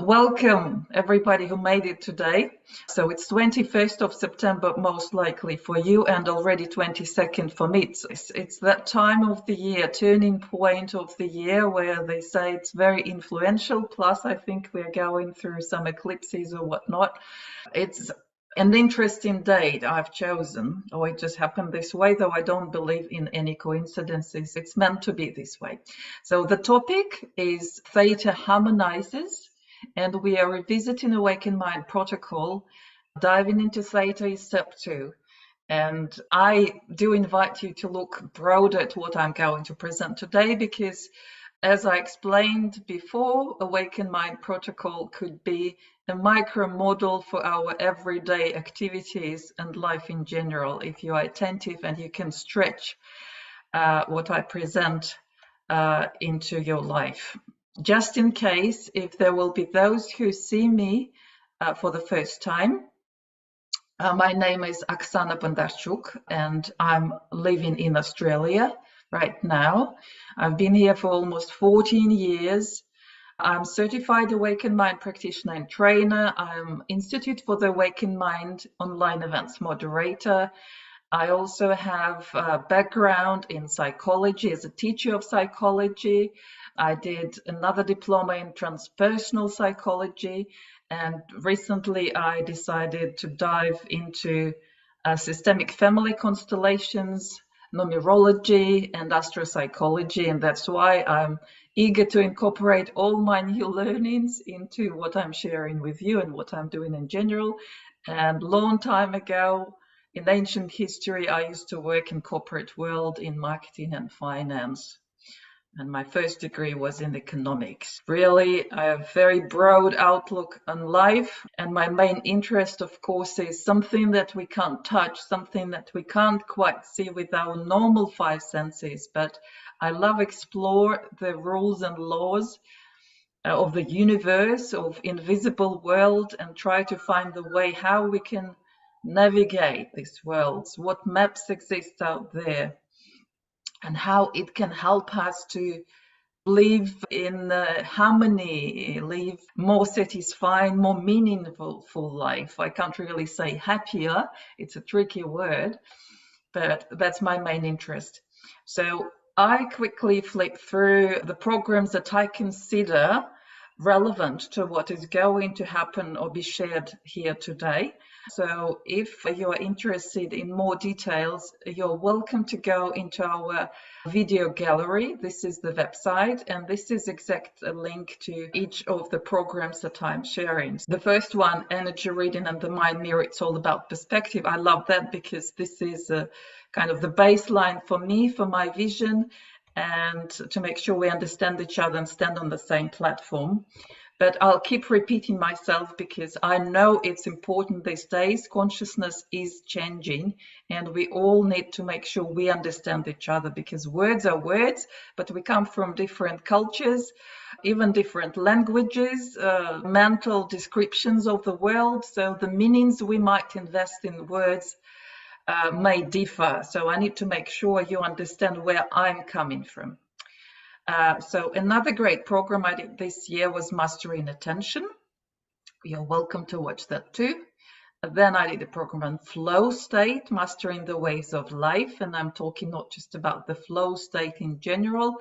Welcome everybody who made it today. So it's 21st of September most likely for you, and already 22nd for me. It's that time of the year, turning point of the year, where they say it's very influential. Plus I think we're going through some eclipses or whatnot. It's an interesting date I've chosen, or it just happened this way, though I don't believe in any coincidences. It's meant to be this way. So the topic is Theta Harmonizers, and we are revisiting Awakened Mind Protocol. Diving into Theta is step 2. And I do invite you to look broader at what I'm going to present today, because as I explained before, Awakened Mind Protocol could be a micro model for our everyday activities and life in general, if you are attentive and you can stretch what I present into your life. Just in case, if there will be those who see me for the first time, my name is Oxana Bondarchuk, and I'm living in Australia right now. I've been here for almost 14 years. I'm certified Awakened Mind practitioner and trainer. I'm Institute for the Awakened Mind online events moderator. I also have a background in psychology as a teacher of psychology. I did another diploma in transpersonal psychology, and recently I decided to dive into systemic family constellations, numerology, and AstroPsychology, and that's why I'm eager to incorporate all my new learnings into what I'm sharing with you and what I'm doing in general. And long time ago, in ancient history, I used to work in corporate world in marketing and finance. And my first degree was in economics. Really, I have a very broad outlook on life. And my main interest, of course, is something that we can't touch, something that we can't quite see with our normal 5 senses. But I love explore the rules and laws of the universe, of invisible world, and try to find the way how we can navigate these worlds, what maps exist out there, and how it can help us to live in harmony, live more satisfying, more meaningful life. I can't really say happier, it's a tricky word, but that's my main interest. So I quickly flip through the programs that I consider relevant to what is going to happen or be shared here today. So if you're interested in more details, you're welcome to go into our video gallery. This is the website, and this is exact a link to each of the programs that I'm sharing. The first one, energy reading and the mind mirror, it's all about perspective. I love that because this is kind of the baseline for me, for my vision, and to make sure we understand each other and stand on the same platform. But I'll keep repeating myself because I know it's important these days. Consciousness is changing, and we all need to make sure we understand each other, because words are words, but we come from different cultures, even different languages, mental descriptions of the world. So the meanings we might invest in words may differ. So I need to make sure you understand where I'm coming from. So another great program I did this year was Mastering Attention. You're welcome to watch that too. Then I did a program on flow state, mastering the ways of life. And I'm talking not just about the flow state in general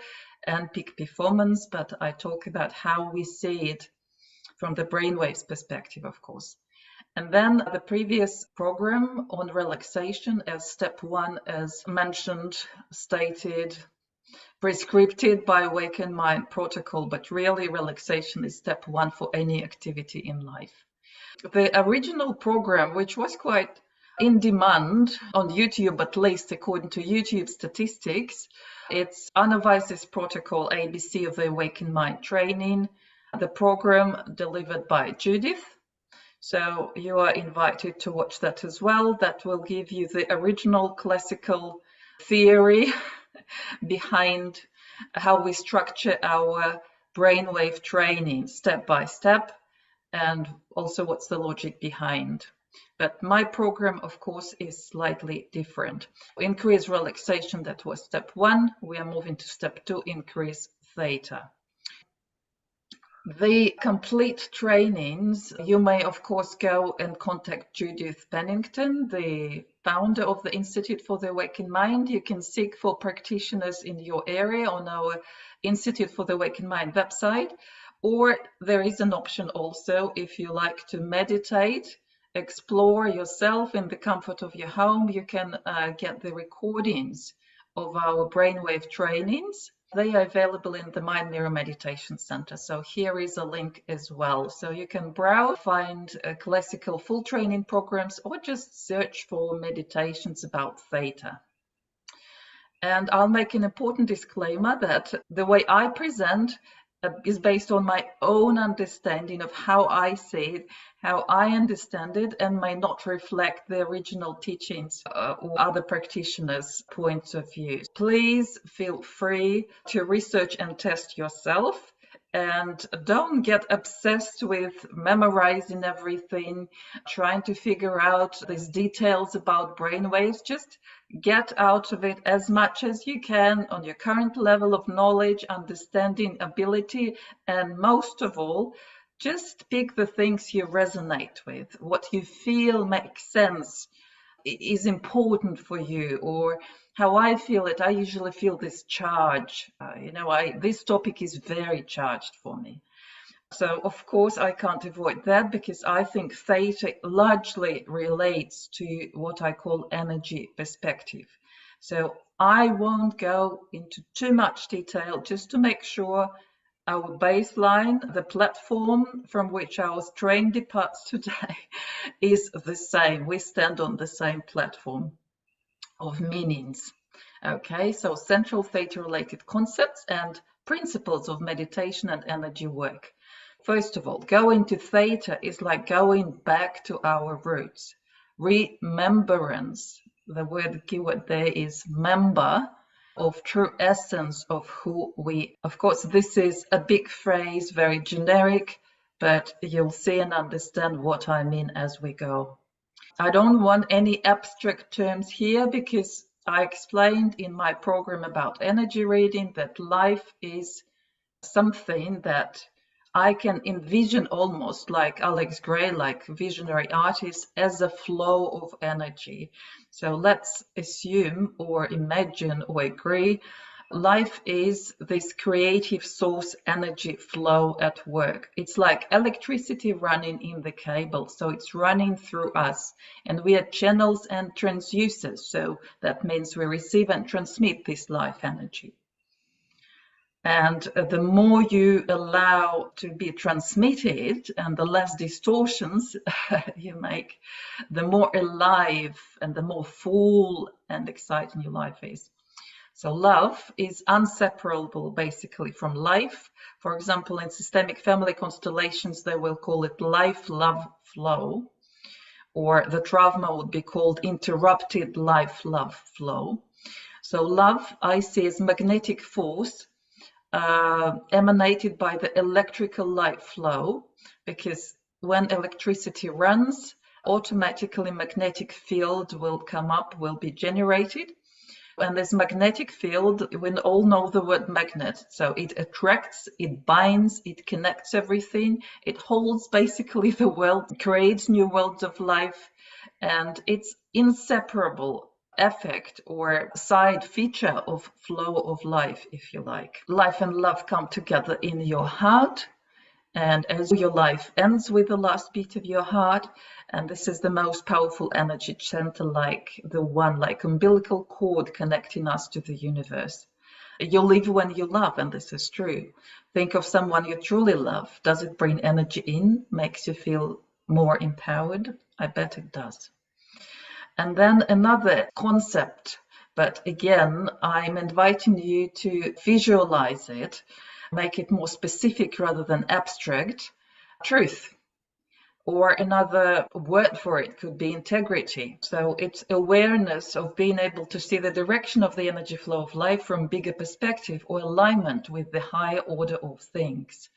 and peak performance, but I talk about how we see it from the brainwaves perspective, of course. And then the previous program on relaxation as step 1, as mentioned, stated, prescripted by Awakened Mind Protocol, but really relaxation is step 1 for any activity in life. The original program, which was quite in demand on YouTube, at least according to YouTube statistics, it's Harmonizers Protocol, ABC of the Awakened Mind training, the program delivered by Judith. So you are invited to watch that as well. That will give you the original classical theory behind how we structure our brainwave training step by step, and also what's the logic behind. But my program, of course, is slightly different. Increase relaxation, that was step 1. We are moving to step 2, increase theta. The complete trainings, you may of course go and contact Judith Pennington, the founder of the Institute for the Awakened Mind. You can seek for practitioners in your area on our Institute for the Awakened Mind website, or there is an option also if you like to meditate, explore yourself in the comfort of your home. You can get the recordings of our brainwave trainings. They are available in the Mind Mirror Meditation Center. So here is a link as well. So you can browse, find classical full training programs, or just search for meditations about Theta. And I'll make an important disclaimer that the way I present is based on my own understanding of how I see it, how I understand it, and may not reflect the original teachings or other practitioners' points of view. Please feel free to research and test yourself. And don't get obsessed with memorizing everything, trying to figure out these details about brainwaves. Just get out of it as much as you can on your current level of knowledge, understanding, ability, and most of all, just pick the things you resonate with, what you feel makes sense, is important for you, or how I feel it. I usually feel this charge. This topic is very charged for me. So, of course, I can't avoid that because I think Theta largely relates to what I call energy perspective. So I won't go into too much detail just to make sure our baseline, the platform from which our train departs today, is the same. We stand on the same platform of meanings. Okay, so central Theta related concepts and principles of meditation and energy work. First of all, going to Theta is like going back to our roots. Remembrance, the keyword there is member, of true essence of who we. Of course, this is a big phrase, very generic, but you'll see and understand what I mean as we go. I don't want any abstract terms here because I explained in my program about energy reading that life is something that I can envision almost like Alex Gray, like visionary artist, as a flow of energy. So let's assume or imagine or agree life is this creative source energy flow at work. It's like electricity running in the cable, so it's running through us, and we are channels and transducers, so that means we receive and transmit this life energy. And the more you allow to be transmitted and the less distortions you make, the more alive and the more full and exciting your life is. So love is inseparable basically from life. For example, in systemic family constellations, they will call it life-love flow, or the trauma would be called interrupted life-love flow. So love I see as magnetic force emanated by the electrical light flow, because when electricity runs, automatically magnetic field will come up, will be generated. And this magnetic field, we all know the word magnet. So it attracts, it binds, it connects everything. It holds basically the world, creates new worlds of life, and it's inseparable effect or side feature of flow of life, if you like. Life and love come together in your heart, and as your life ends with the last beat of your heart, and this is the most powerful energy center, like the one, like umbilical cord connecting us to the universe. You live when you love, and this is true. Think of someone you truly love. Does it bring energy in, makes you feel more empowered? I bet it does. And then another concept, but again, I'm inviting you to visualize it, make it more specific rather than abstract. Truth, or another word for it could be integrity. So it's awareness of being able to see the direction of the energy flow of life from bigger perspective, or alignment with the higher order of things.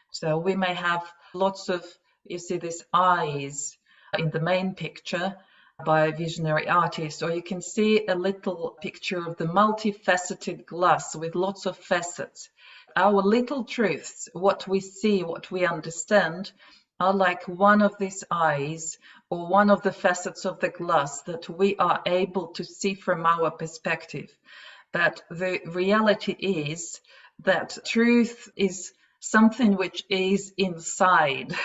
So we may have lots of, you see these eyes in the main picture by a visionary artist, or you can see a little picture of the multifaceted glass with lots of facets. Our little truths, what we see, what we understand, are like one of these eyes or one of the facets of the glass that we are able to see from our perspective. But the reality is that truth is something which is inside.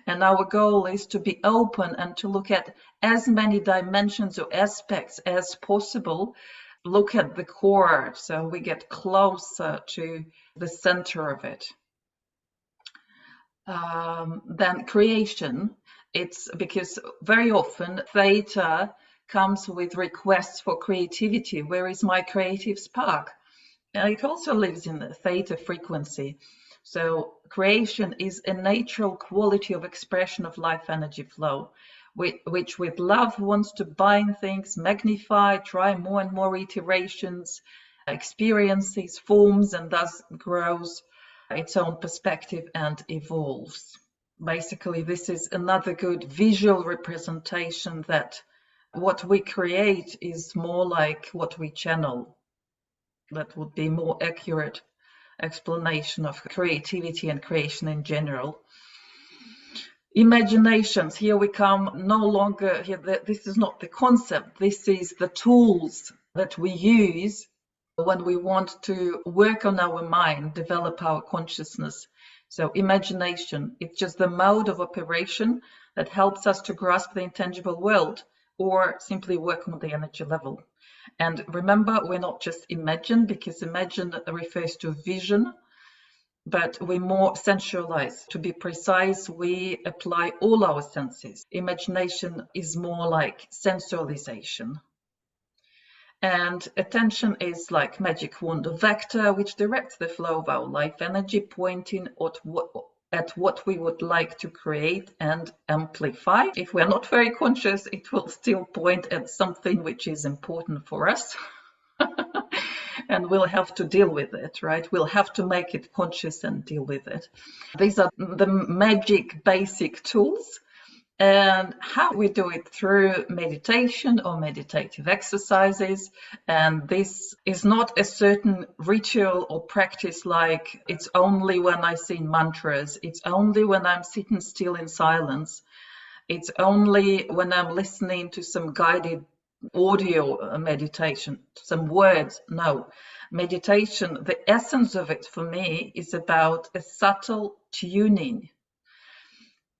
And our goal is to be open and to look at as many dimensions or aspects as possible, look at the core so we get closer to the center of it. Then creation, it's because very often Theta comes with requests for creativity. Where is my creative spark? And it also lives in the Theta frequency. So creation is a natural quality of expression of life energy flow, which with love wants to bind things, magnify, try more and more iterations, experiences, forms, and thus grows its own perspective and evolves. Basically, this is another good visual representation that what we create is more like what we channel. That would be more accurate explanation of creativity and creation in general. Imaginations, here we come no longer, here, this is not the concept, this is the tools that we use when we want to work on our mind, develop our consciousness. So imagination, it's just the mode of operation that helps us to grasp the intangible world or simply work on the energy level. And remember, we're not just imagine, because imagine refers to vision, but we more sensualize. To be precise, we apply all our senses. Imagination is more like sensualization. And attention is like magic wand, a vector which directs the flow of our life energy, pointing at what we would like to create and amplify. If we're not very conscious, it will still point at something which is important for us. And we'll have to deal with it, right? We'll have to make it conscious and deal with it. These are the magic basic tools. And how we do it through meditation or meditative exercises. And this is not a certain ritual or practice like it's only when I sing mantras, it's only when I'm sitting still in silence, it's only when I'm listening to some guided audio meditation, some words. No, meditation, the essence of it for me is about a subtle tuning.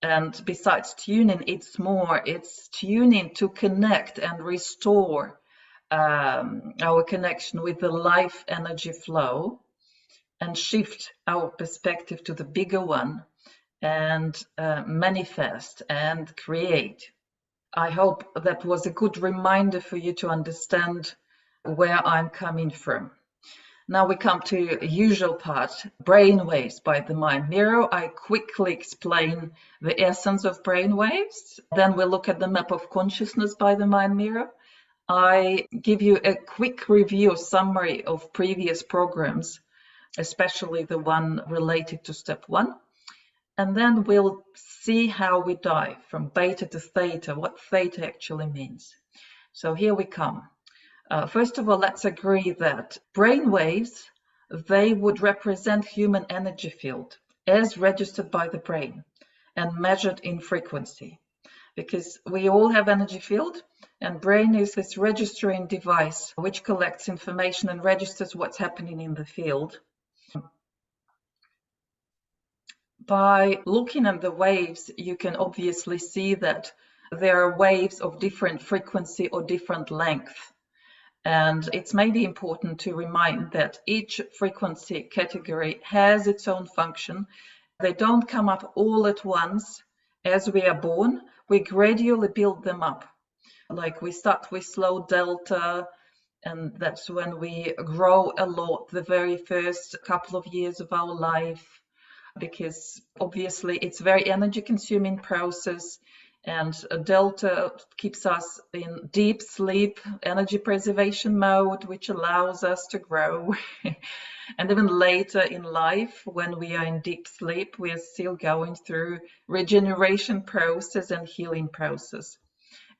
And besides tuning, it's tuning to connect and restore our connection with the life energy flow and shift our perspective to the bigger one and manifest and create. I hope that was a good reminder for you to understand where I'm coming from. Now we come to the usual part, brainwaves by the mind mirror. I quickly explain the essence of brainwaves. Then we'll look at the map of consciousness by the mind mirror. I give you a quick review, summary of previous programs, especially the one related to step 1. And then we'll see how we dive from beta to theta, what theta actually means. So here we come. First of all, let's agree that brainwaves, they would represent human energy field as registered by the brain and measured in frequency. Because we all have energy field, and brain is this registering device which collects information and registers what's happening in the field. By looking at the waves, you can obviously see that there are waves of different frequency or different length. And it's maybe important to remind that each frequency category has its own function. They don't come up all at once as we are born. We gradually build them up. Like we start with slow delta, and that's when we grow a lot the very first couple of years of our life, because obviously it's very energy consuming process. And delta keeps us in deep sleep, energy preservation mode, which allows us to grow. And even later in life, when we are in deep sleep, we are still going through regeneration process and healing process.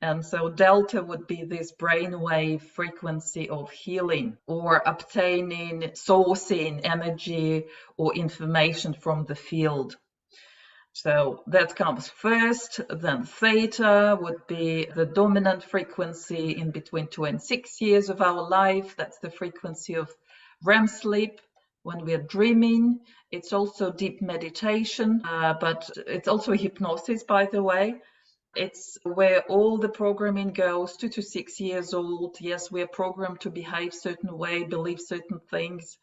And so delta would be this brainwave frequency of healing or obtaining, sourcing energy or information from the field. So that comes first. Then theta would be the dominant frequency in between 2 and 6 years of our life. That's the frequency of REM sleep when we're dreaming. It's also deep meditation, but it's also hypnosis, by the way. It's where all the programming goes, 2 to 6 years old. Yes, we're programmed to behave certain way, believe certain things,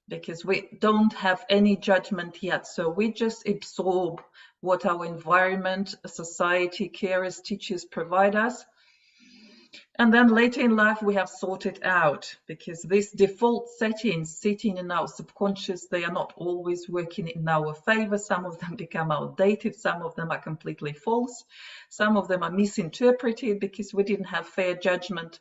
because we don't have any judgment yet. So we just absorb what our environment, society, carers, teachers provide us. And then later in life, we have sorted out, because these default settings sitting in our subconscious, they are not always working in our favor. Some of them become outdated. Some of them are completely false. Some of them are misinterpreted because we didn't have fair judgment.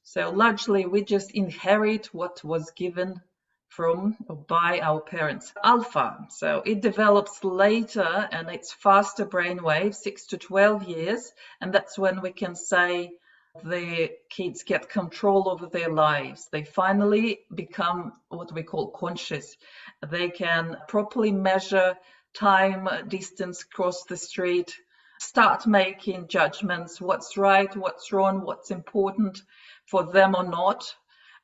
So largely, we just inherit what was given from or by our parents. Alpha, so it develops later and it's faster brainwave, 6 to 12 years. And that's when we can say the kids get control over their lives. They finally become what we call conscious. They can properly measure time, distance, cross the street, start making judgments, what's right, what's wrong, what's important for them or not.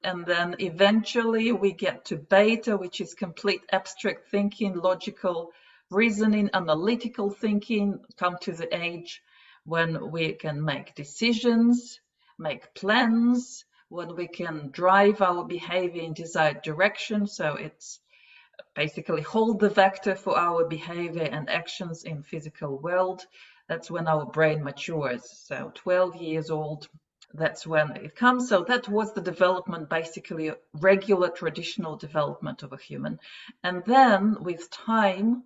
And then eventually we get to beta, which is complete abstract thinking, logical reasoning, analytical thinking, come to the age when we can make decisions, make plans, when we can drive our behavior in desired direction. So it's basically hold the vector for our behavior and actions in physical world. That's when our brain matures. So 12 years old, that's when it comes. So that was the development, basically regular traditional development of a human. And then with time,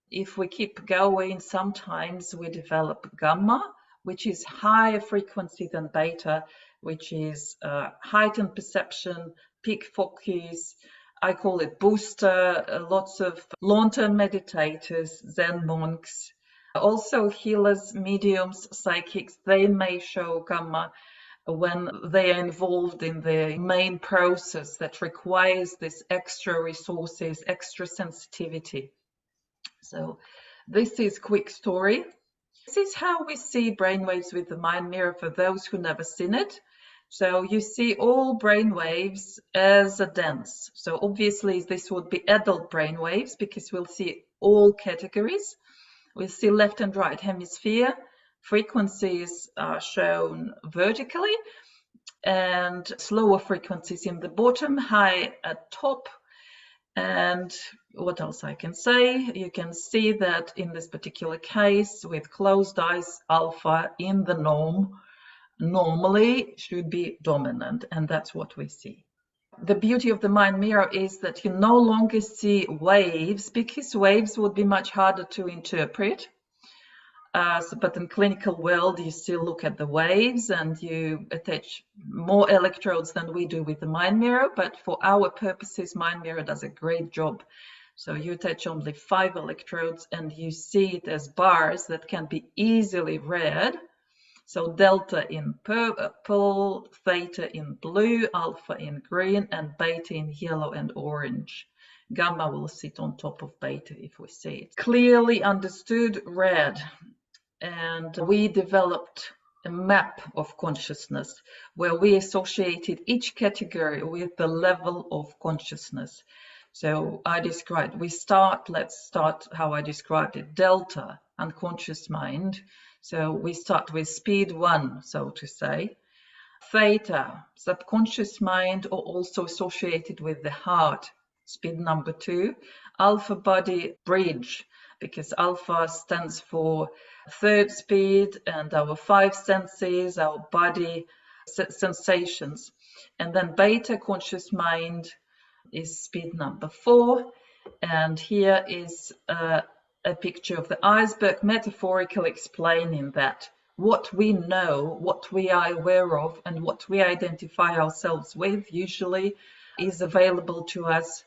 if we keep going, sometimes we develop gamma, which is higher frequency than beta, which is heightened perception, peak focus. I call it booster. Lots of long-term meditators, Zen monks, also healers, mediums, psychics, they may show gamma when they are involved in the main process that requires this extra resources, extra sensitivity. So this is quick story. This is how we see brainwaves with the mind mirror for those who never seen it. So you see all brainwaves as a dance. So obviously this would be adult brainwaves because we'll see all categories. We'll see left and right hemisphere. Frequencies are shown vertically and slower frequencies in the bottom, high at top. And what else I can say? You can see that in this particular case, with closed eyes, alpha in the norm normally should be dominant, and that's what we see. The beauty of the mind mirror is that you no longer see waves, because waves would be much harder to interpret. But in clinical world, you still look at the waves and you attach more electrodes than we do with the mind mirror. But for our purposes, mind mirror does a great job. So you attach only 5 electrodes and you see it as bars that can be easily read. So delta in purple, theta in blue, alpha in green, and beta in yellow and orange. Gamma will sit on top of beta if we see it. Clearly understood, red. And we developed a map of consciousness where we associated each category with the level of consciousness. So I described, let's start how I described it, delta, unconscious mind. So we start with speed 1, so to say. Theta, subconscious mind, or also associated with the heart, speed number 2. Alpha body, bridge, because alpha stands for third speed and our 5 senses, our body sensations. And then beta, conscious mind, is speed number 4. And here is a picture of the iceberg, metaphorically explaining that what we know, what we are aware of, and what we identify ourselves with usually is available to us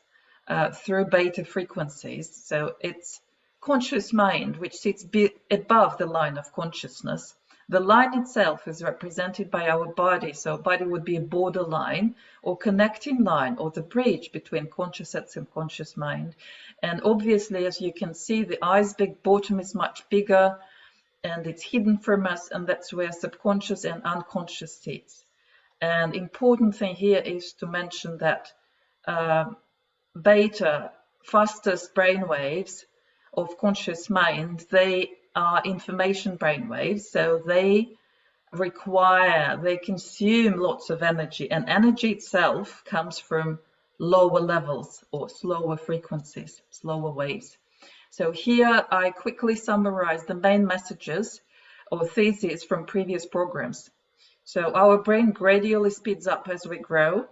through beta frequencies. So it's conscious mind, which sits above the line of consciousness. The line itself is represented by our body, so body would be a borderline or connecting line or the bridge between conscious and subconscious mind. And obviously, as you can see, the iceberg bottom is much bigger and it's hidden from us, and that's where subconscious and unconscious sits. And important thing here is to mention that beta, fastest brainwaves of conscious mind, they are information brainwaves, so they consume lots of energy, and energy itself comes from lower levels or slower frequencies, slower waves. So here I quickly summarize the main messages or theses from previous programs. So our brain gradually speeds up as we grow,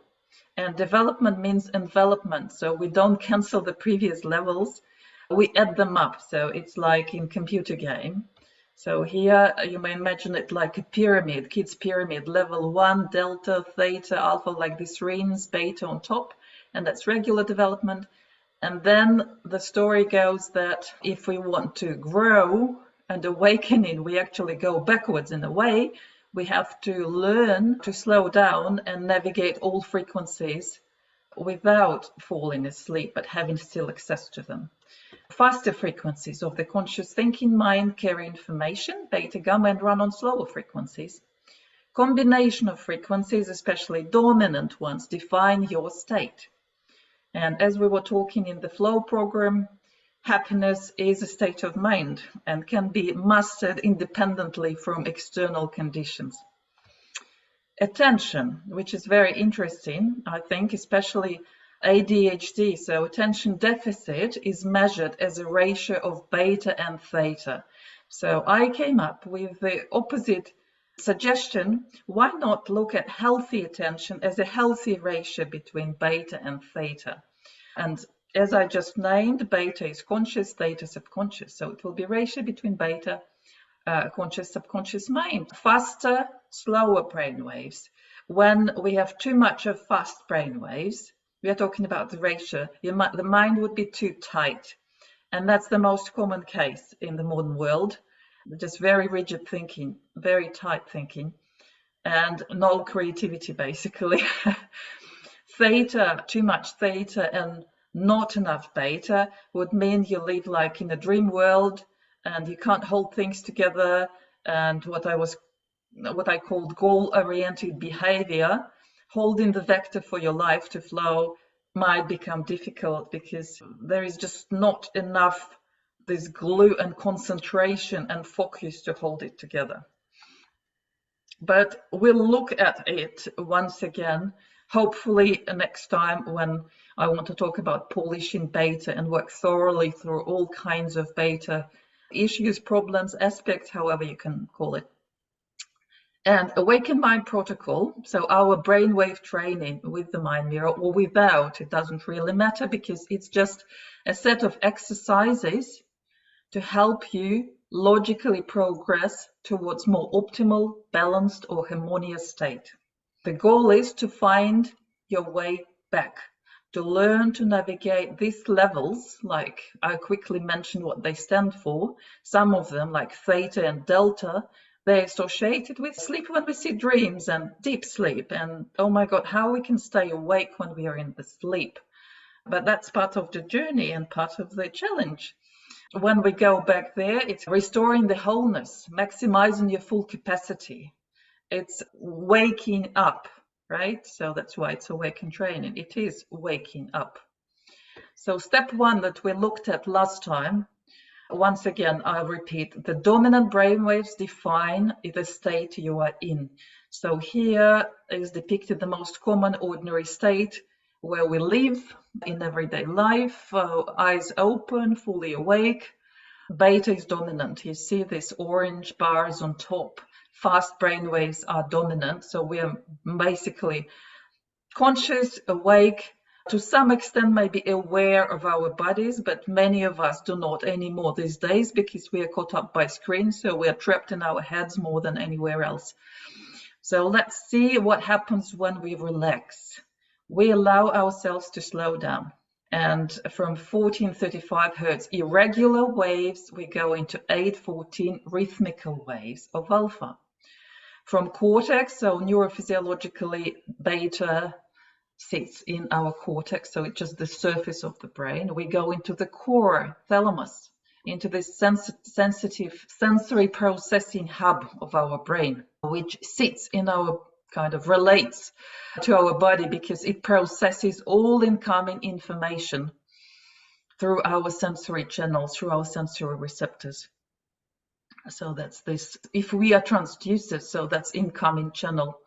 and development means envelopment. So we don't cancel the previous levels, we add them up. So it's like in computer game. So here you may imagine it like a pyramid, kids pyramid, level 1, delta, theta, alpha, like this rings, beta on top, and that's regular development. And then the story goes that if we want to grow and awakening, we actually go backwards in a way. We have to learn to slow down and navigate all frequencies without falling asleep, but having still access to them. Faster frequencies of the conscious thinking mind carry information, beta, gamma, and run on slower frequencies. Combination of frequencies, especially dominant ones, define your state. And as we were talking in the flow program, happiness is a state of mind and can be mastered independently from external conditions. Attention, which is very interesting, I think, especially ADHD, so attention deficit is measured as a ratio of beta and theta. So I came up with the opposite suggestion: why not look at healthy attention as a healthy ratio between beta and theta? And as I just named, beta is conscious, theta subconscious. So it will be ratio between beta, conscious, subconscious mind. Faster, slower brain waves. When we have too much of fast brain waves, we are talking about the ratio, the mind would be too tight. And that's the most common case in the modern world. Just very rigid thinking, very tight thinking, and no creativity, basically. Theta, too much theta and not enough beta would mean you live like in a dream world and you can't hold things together, and what I called goal-oriented behavior, holding the vector for your life to flow, might become difficult because there is just not enough this glue and concentration and focus to hold it together. But we'll look at it once again, hopefully next time when I want to talk about polishing beta and work thoroughly through all kinds of beta issues, problems, aspects, however you can call it. And Awaken Mind Protocol, so our brainwave training with the mind mirror or without, it doesn't really matter because it's just a set of exercises to help you logically progress towards more optimal, balanced or harmonious state. The goal is to find your way back, to learn to navigate these levels, like I quickly mentioned what they stand for. Some of them, like theta and delta, they're associated with sleep when we see dreams and deep sleep. And oh my God, how we can stay awake when we are in the sleep. But that's part of the journey and part of the challenge. When we go back there, it's restoring the wholeness, maximizing your full capacity. It's waking up, right? So that's why it's awaken training. It is waking up. So step one that we looked at last time, once again, I'll repeat, the dominant brainwaves define the state you are in. So here is depicted the most common ordinary state where we live in everyday life, eyes open, fully awake. Beta is dominant. You see these orange bars on top. Fast brainwaves are dominant. So we are basically conscious, awake, to some extent maybe aware of our bodies, but many of us do not anymore these days because we are caught up by screens, so we are trapped in our heads more than anywhere else. So let's see what happens when we relax. We allow ourselves to slow down, and from 1435 hertz irregular waves we go into 814 rhythmical waves of alpha. From cortex, so neurophysiologically, beta sits in our cortex, so it's just the surface of the brain. We go into the core, thalamus, into this sensitive sensory processing hub of our brain, which sits in our kind of relates to our body because it processes all incoming information through our sensory channels, through our sensory receptors. So that's this, if we are transducers, so that's incoming channel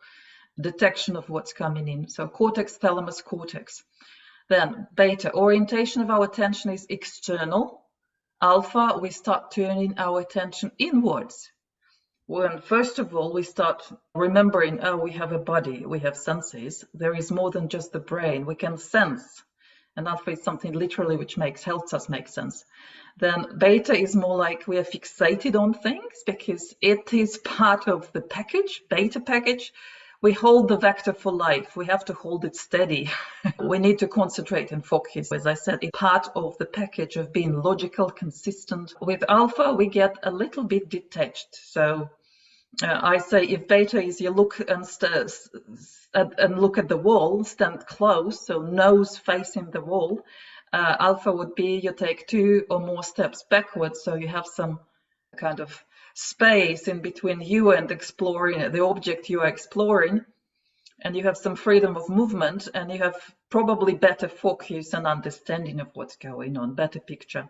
detection of what's coming in. So cortex, thalamus, cortex. Then beta, orientation of our attention is external. Alpha, we start turning our attention inwards. When first of all we start remembering, oh, we have a body, we have senses. There is more than just the brain. We can sense. And alpha is something literally which helps us make sense. Then beta is more like we are fixated on things because it is part of the package, beta package. We hold the vector for life. We have to hold it steady. We need to concentrate and focus. As I said, it's part of the package of being logical, consistent. With alpha, we get a little bit detached. So I say if beta is you look and look at the wall, stand close, so nose facing the wall. Alpha would be you take 2 or more steps backwards, so you have some kind of space in between you and exploring the object you are exploring, and you have some freedom of movement, and you have probably better focus and understanding of what's going on, better picture.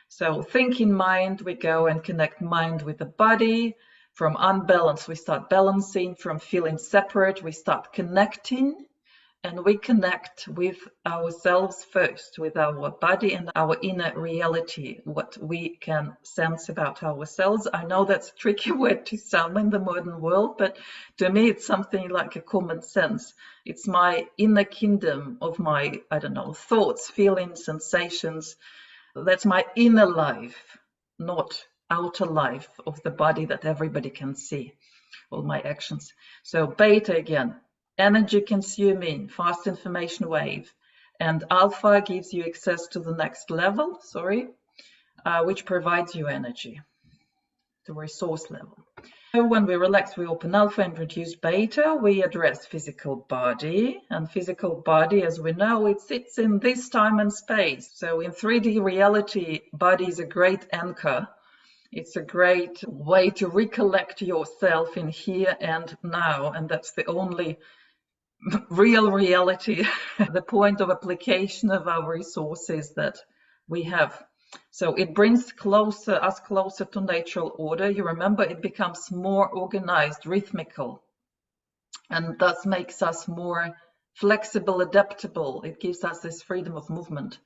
So thinking mind, we go and connect mind with the body. From unbalanced, we start balancing. From feeling separate, we start connecting. And we connect with ourselves first, with our body and our inner reality, what we can sense about ourselves. I know that's a tricky word to some in the modern world, but to me it's something like a common sense. It's my inner kingdom of my, I don't know, thoughts, feelings, sensations. That's my inner life, not outer life of the body that everybody can see, all my actions. So beta again, energy consuming, fast information wave, and alpha gives you access to the next level, which provides you energy, the resource level. So when we relax, we open alpha and reduce beta. We address physical body, and physical body, as we know, it sits in this time and space. So in 3D reality, body is a great anchor. It's a great way to recollect yourself in here and now, and that's the only real reality, the point of application of our resources that we have. So it brings us closer to natural order. You remember, it becomes more organized, rhythmical, and thus makes us more flexible, adaptable. It gives us this freedom of movement.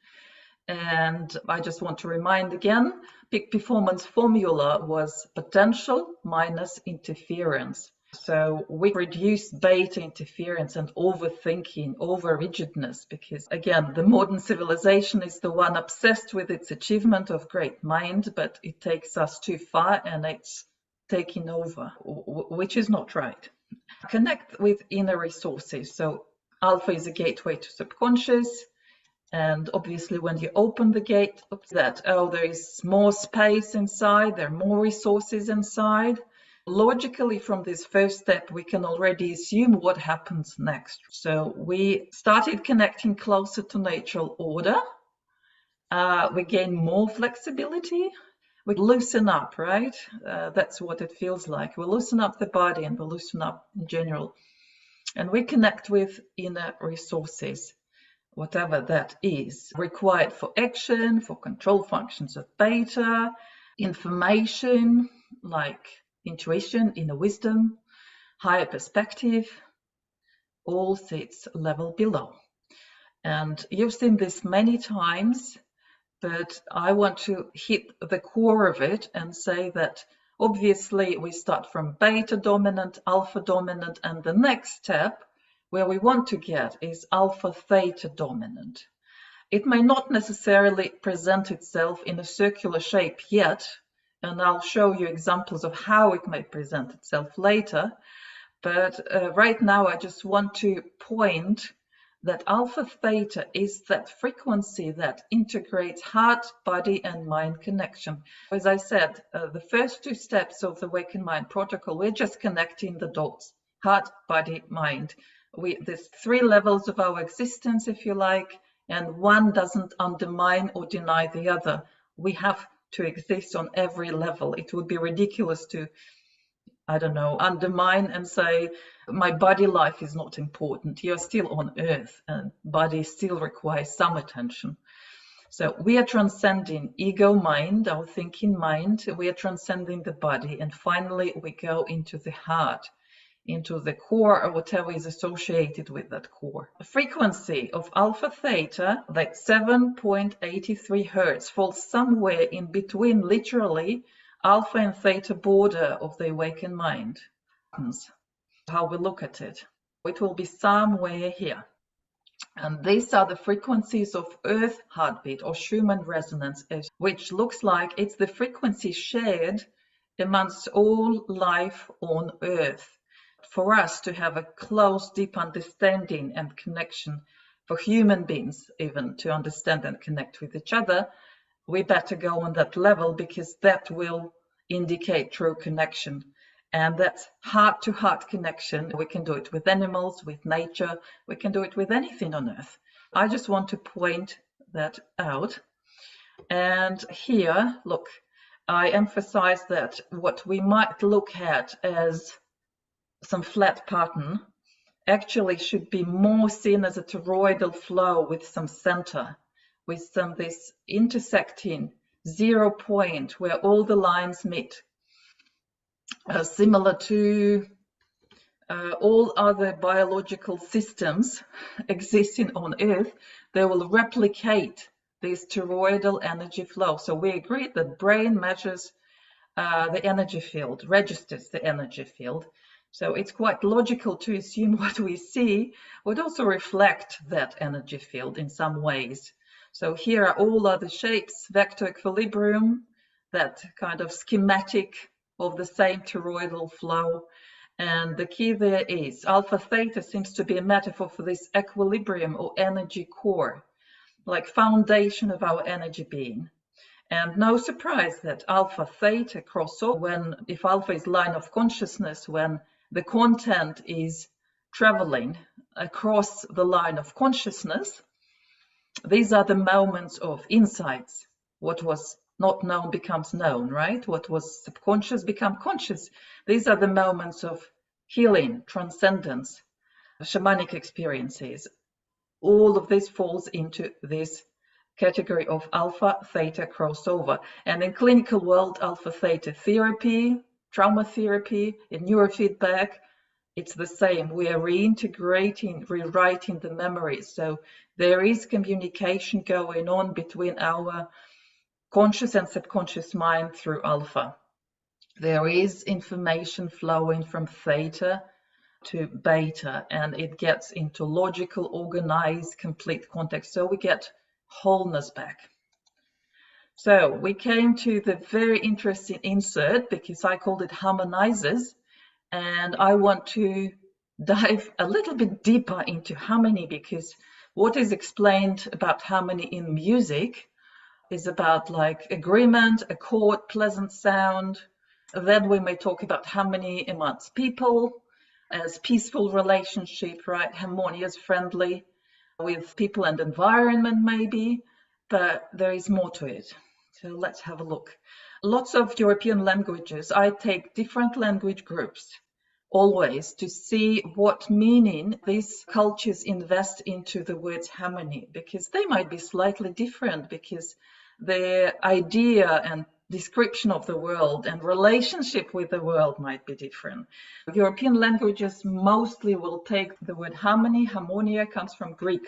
And I just want to remind again, peak performance formula was potential minus interference. So we reduce beta interference and overthinking, over-rigidness, because again, the modern civilization is the one obsessed with its achievement of great mind, but it takes us too far and it's taking over, which is not right. Connect with inner resources. So alpha is a gateway to subconscious. And obviously when you open the gate, there is more space inside, there are more resources inside. Logically, from this first step, we can already assume what happens next. So we started connecting closer to natural order. We gain more flexibility. We loosen up, right? That's what it feels like. We loosen up the body and we loosen up in general. And we connect with inner resources, whatever that is, required for action, for control functions of beta, information like intuition, inner wisdom, higher perspective, all sits level below. And you've seen this many times, but I want to hit the core of it and say that obviously we start from beta dominant, alpha dominant, and the next step where we want to get is alpha theta dominant. It may not necessarily present itself in a circular shape yet, and I'll show you examples of how it may present itself later. But right now I just want to point that alpha theta is that frequency that integrates heart, body, and mind connection. As I said, the first 2 steps of the Awakened Mind protocol, we're just connecting the dots: heart, body, mind. There's 3 levels of our existence, if you like, and one doesn't undermine or deny the other. We have to exist on every level. It would be ridiculous to, I don't know, undermine and say, my body life is not important. You're still on earth and body still requires some attention. So we are transcending ego mind, our thinking mind. We are transcending the body. And finally, we go into the heart, into the core, or whatever is associated with that core. The frequency of alpha theta, that 7.83 hertz, falls somewhere in between, literally, alpha and theta border of the awakened mind. How we look at it. It will be somewhere here. And these are the frequencies of Earth heartbeat or Schumann resonance, which looks like it's the frequency shared amongst all life on Earth. For us to have a close, deep understanding and connection, for human beings even to understand and connect with each other, we better go on that level, because that will indicate true connection. And that's heart-to-heart connection. We can do it with animals, with nature. We can do it with anything on Earth. I just want to point that out. And here, look, I emphasize that what we might look at as some flat pattern actually should be more seen as a toroidal flow with some center, with some this intersecting 0 point where all the lines meet. Similar to all other biological systems existing on Earth, they will replicate this toroidal energy flow. So we agree that brain measures the energy field, registers the energy field. So it's quite logical to assume what we see would also reflect that energy field in some ways. So here are all other shapes, vector equilibrium, that kind of schematic of the same toroidal flow. And the key there is alpha theta seems to be a metaphor for this equilibrium or energy core, like foundation of our energy being. And no surprise that alpha theta cross over if alpha is line of consciousness, when the content is traveling across the line of consciousness. These are the moments of insights. What was not known becomes known, right? What was subconscious becomes conscious. These are the moments of healing, transcendence, shamanic experiences. All of this falls into this category of alpha theta crossover. And in clinical world, alpha theta therapy, trauma therapy, in neurofeedback, it's the same. We are reintegrating, rewriting the memories. So there is communication going on between our conscious and subconscious mind through alpha. There is information flowing from theta to beta, and it gets into logical, organized, complete context. So we get wholeness back. So we came to the very interesting insert, because I called it Harmonizers, and I want to dive a little bit deeper into harmony, because what is explained about harmony in music is about like agreement, accord, pleasant sound. Then we may talk about harmony amongst people as peaceful relationship, right? Harmonious, friendly with people and environment maybe, but there is more to it. So let's have a look. Lots of European languages. I take different language groups always to see what meaning these cultures invest into the words harmony, because they might be slightly different, because their idea and description of the world and relationship with the world might be different. European languages mostly will take the word harmony. Harmonia comes from Greek,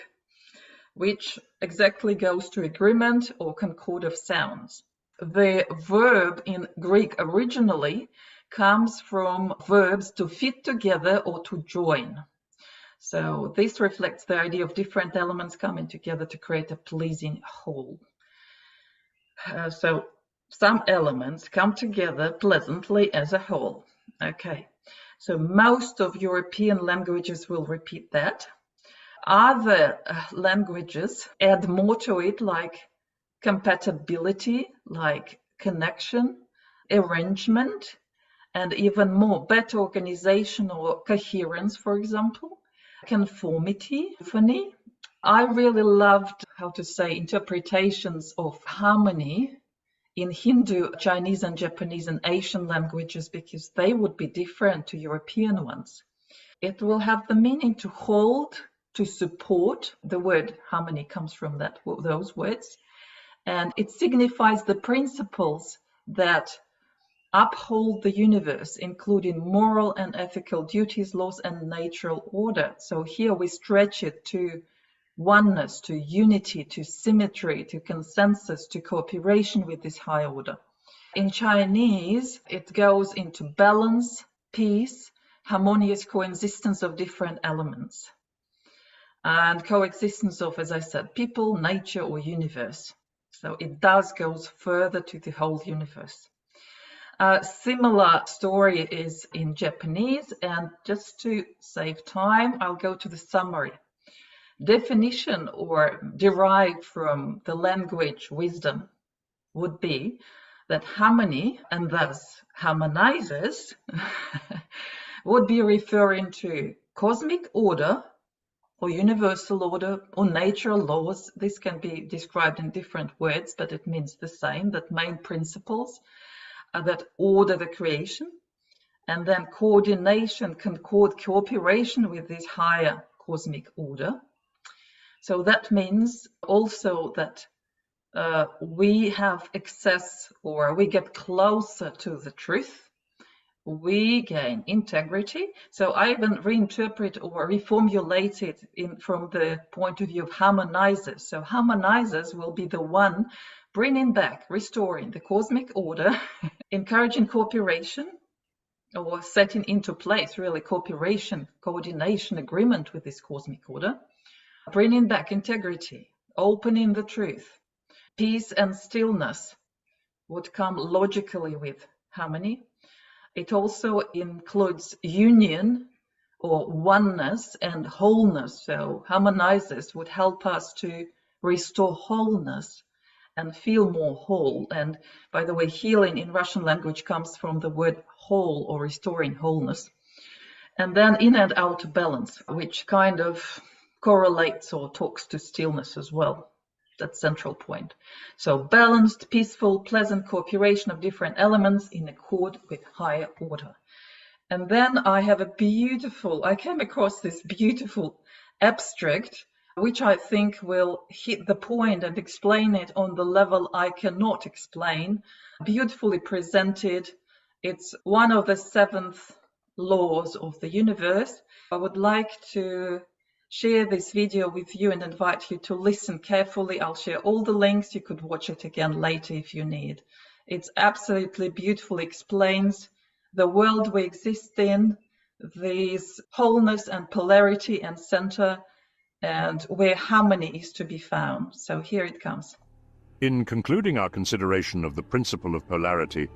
which exactly goes to agreement or concord of sounds. The verb in Greek originally comes from verbs to fit together or to join. So this reflects the idea of different elements coming together to create a pleasing whole. So some elements come together pleasantly as a whole. Okay, so most of European languages will repeat that. Other languages add more to it, like compatibility, like connection, arrangement, and even more better organization or coherence, for example, conformity, symphony. I really loved, how to say, interpretations of harmony in Hindu, Chinese, and Japanese and Asian languages, because they would be different to European ones. It will have the meaning to hold, to support. The word harmony comes from those words. And it signifies the principles that uphold the universe, including moral and ethical duties, laws, and natural order. So here we stretch it to oneness, to unity, to symmetry, to consensus, to cooperation with this high order. In Chinese, it goes into balance, peace, harmonious coexistence of different elements, and coexistence of, as I said, people, nature, or universe. So it does goes further to the whole universe. A similar story is in Japanese, and just to save time, I'll go to the summary. Definition or derived from the language wisdom would be that harmony, and thus harmonizers, would be referring to cosmic order or universal order or natural laws. This can be described in different words, but it means the same, that main principles that order the creation, and then coordination, cooperation with this higher cosmic order. So that means also that we have access, or we get closer to the truth, we gain integrity. So I even reinterpret or reformulate it from the point of view of harmonizers. So harmonizers will be the one bringing back, restoring the cosmic order, encouraging cooperation, or setting into place really cooperation, coordination, agreement with this cosmic order, bringing back integrity, opening the truth. Peace and stillness would come logically with harmony. It also includes union or oneness and wholeness. So harmonizers would help us to restore wholeness and feel more whole. And by the way, healing in Russian language comes from the word whole, or restoring wholeness. And then in and out balance, which kind of correlates or talks to stillness as well. That central point. So balanced, peaceful, pleasant cooperation of different elements in accord with higher order. And then I came across this beautiful abstract, which I think will hit the point and explain it on the level I cannot explain. Beautifully presented. It's one of the 7th laws of the universe. I would like to share this video with you and invite you to listen carefully. I'll share all the links. You could watch it again later if you need. It's absolutely beautifully explains the world we exist in, this wholeness and polarity and center, and where harmony is to be found. So here it comes. In concluding our consideration of the principle of polarity,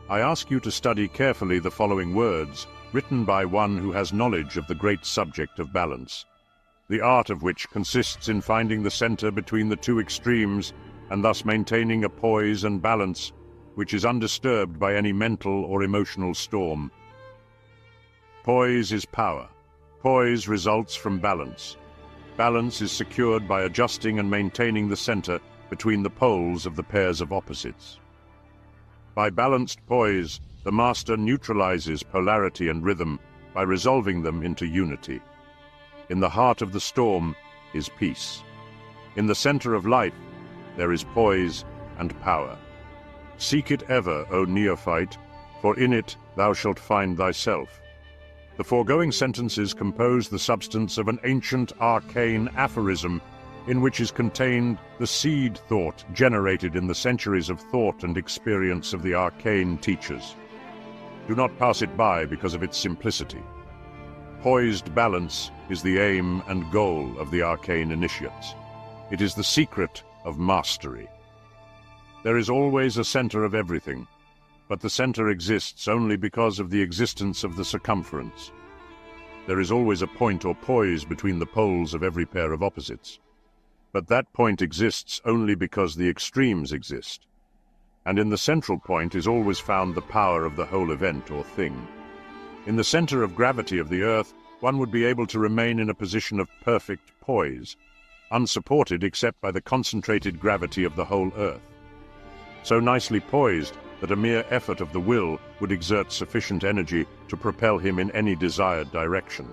I ask you to study carefully the following words, written by one who has knowledge of the great subject of balance, the art of which consists in finding the center between the two extremes and thus maintaining a poise and balance which is undisturbed by any mental or emotional storm. Poise is power. Poise results from balance. Balance is secured by adjusting and maintaining the center between the poles of the pairs of opposites. By balanced poise, the master neutralizes polarity and rhythm by resolving them into unity. In the heart of the storm is peace. In the center of life, there is poise and power. Seek it ever, O neophyte, for in it thou shalt find thyself. The foregoing sentences compose the substance of an ancient arcane aphorism in which is contained the seed thought generated in the centuries of thought and experience of the arcane teachers. Do not pass it by because of its simplicity. Poised balance is the aim and goal of the arcane initiates. It is the secret of mastery. There is always a center of everything, but the center exists only because of the existence of the circumference. there is always a point or poise between the poles of every pair of opposites. But that point exists only because the extremes exist. And in the central point is always found the power of the whole event or thing. In the center of gravity of the Earth, one would be able to remain in a position of perfect poise, unsupported except by the concentrated gravity of the whole Earth. So nicely poised that a mere effort of the will would exert sufficient energy to propel him in any desired direction.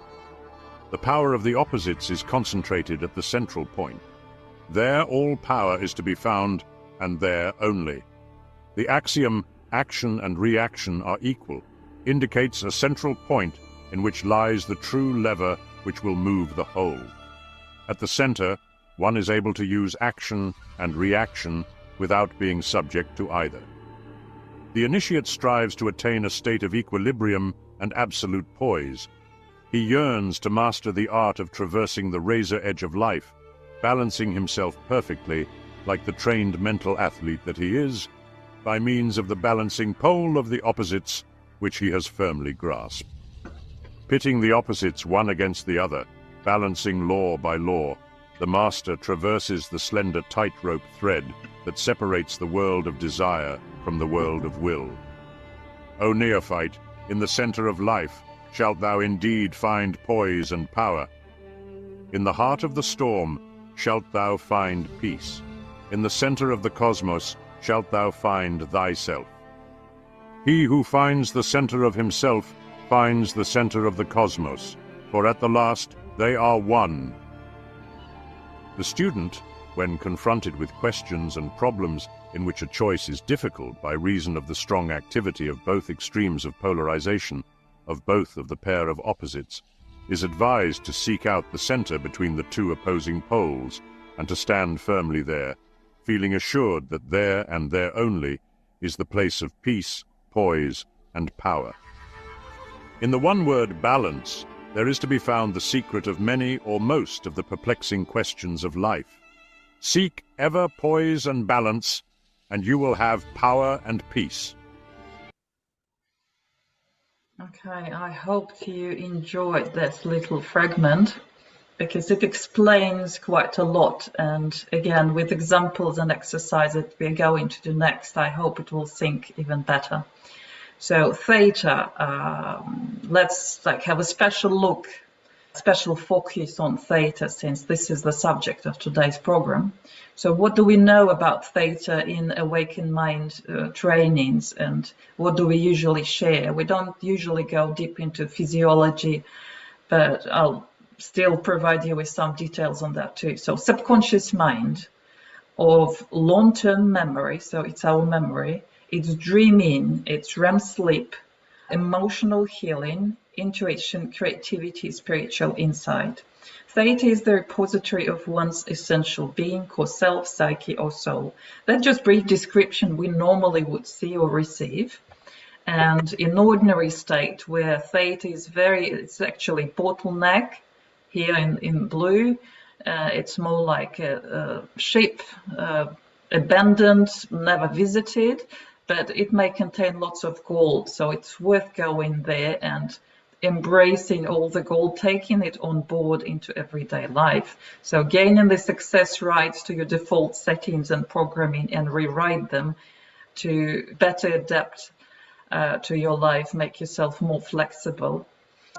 The power of the opposites is concentrated at the central point. There all power is to be found, and there only. The axiom, action and reaction are equal, indicates a central point in which lies the true lever which will move the whole. At the center, one is able to use action and reaction without being subject to either. The initiate strives to attain a state of equilibrium and absolute poise. He yearns to master the art of traversing the razor edge of life, balancing himself perfectly, like the trained mental athlete that he is, by means of the balancing pole of the opposites which he has firmly grasped. Pitting the opposites one against the other, balancing law by law, the master traverses the slender tightrope thread that separates the world of desire from the world of will. O neophyte, in the center of life shalt thou indeed find poise and power. In the heart of the storm shalt thou find peace. In the center of the cosmos shalt thou find thyself. He who finds the center of himself finds the center of the cosmos, for at the last they are one. The student, when confronted with questions and problems in which a choice is difficult by reason of the strong activity of both extremes of polarization, of both of the pair of opposites, is advised to seek out the center between the two opposing poles, and to stand firmly there, feeling assured that there and there only is the place of peace, poise, and power. In the one word balance, there is to be found the secret of many or most of the perplexing questions of life. Seek ever poise and balance, and you will have power and peace. Okay, I hope you enjoyed this little fragment, because it explains quite a lot, and again with examples and exercises that we're going to do next, I hope it will sink even better. So Theta, let's have a special focus on Theta, since this is the subject of today's program. So what do we know about Theta in Awakened Mind trainings, and what do we usually share? We don't usually go deep into physiology, but I'll still provide you with some details on that too. So subconscious mind of long-term memory, so it's our memory, it's dreaming, it's REM sleep, emotional healing, intuition, creativity, spiritual insight. Theta is the repository of one's essential being, called self, psyche, or soul. That's just brief description we normally would see or receive. And in ordinary state, where Theta is it's actually bottleneck, here in blue, it's more like a ship, abandoned, never visited, but it may contain lots of gold, so it's worth going there and embracing all the gold, taking it on board into everyday life. So gaining the success rights to your default settings and programming, and rewrite them to better adapt to your life, make yourself more flexible.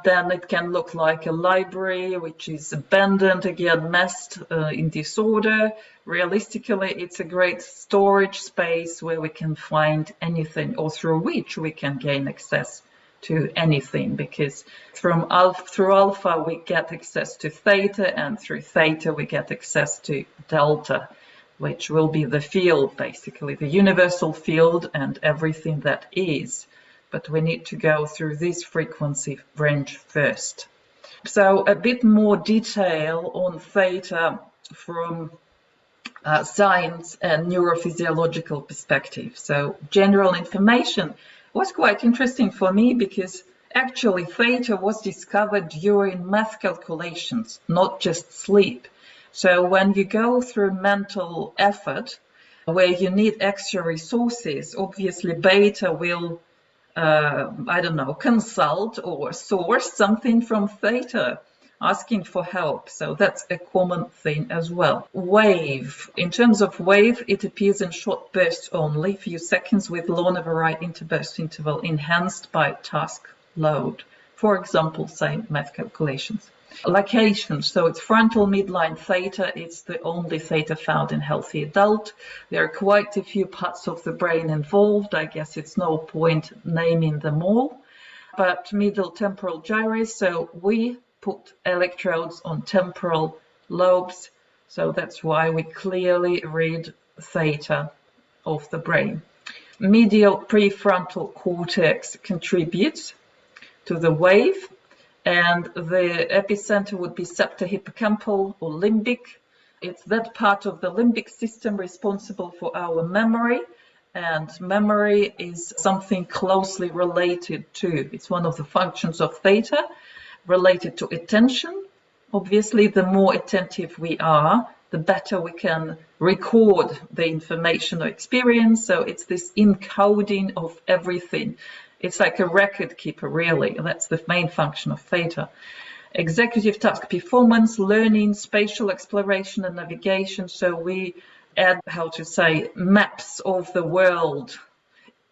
Then it can look like a library which is abandoned, again messed, in disorder. Realistically, it's a great storage space where we can find anything, or through which we can gain access to anything, because through alpha we get access to theta, and through theta we get access to delta, which will be the field, basically the universal field and everything that is. But we need to go through this frequency range first. So a bit more detail on theta from science and neurophysiological perspective. So general information was quite interesting for me, because actually theta was discovered during math calculations, not just sleep. So when you go through mental effort where you need extra resources, obviously beta will I don't know, consult or source something from Theta, asking for help. So that's a common thing as well. Wave. In terms of wave, it appears in short bursts only, few seconds with longer varied interburst interval enhanced by task load. For example, say math calculations. Location, so it's frontal midline theta. It's the only theta found in healthy adult. There are quite a few parts of the brain involved. I guess it's no point naming them all. But middle temporal gyrus, so we put electrodes on temporal lobes. So that's why we clearly read theta of the brain. Medial prefrontal cortex contributes to the wave. And the epicenter would be septohippocampal or limbic. It's that part of the limbic system responsible for our memory. And memory is something closely related to, it's one of the functions of theta, related to attention. Obviously, the more attentive we are, the better we can record the information or experience. So it's this encoding of everything. It's like a record keeper, really. That's the main function of theta. Executive task performance, learning, spatial exploration and navigation. So we add, how to say, maps of the world,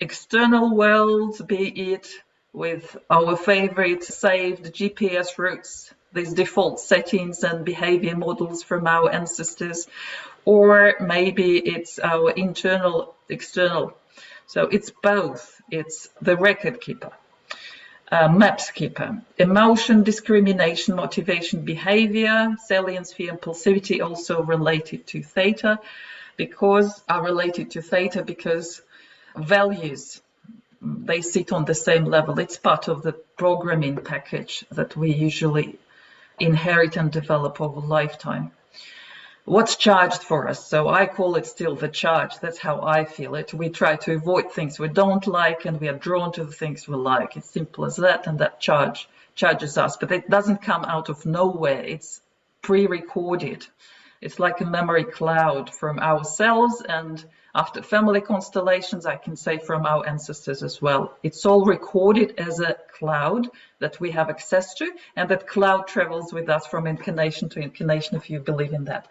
external world, be it with our favorite saved GPS routes, these default settings and behavior models from our ancestors, or maybe it's our internal, external. So it's both. It's the record keeper, maps keeper. Emotion, discrimination, motivation, behavior, saliency and impulsivity also related to theta, because values, they sit on the same level. It's part of the programming package that we usually inherit and develop over lifetime. What's charged for us? So I call it still the charge. That's how I feel it. We try to avoid things we don't like, and we are drawn to the things we like. It's simple as that, and that charges us. But it doesn't come out of nowhere. It's pre-recorded. It's like a memory cloud from ourselves, and after family constellations, I can say from our ancestors as well. It's all recorded as a cloud that we have access to, and that cloud travels with us from incarnation to incarnation, if you believe in that.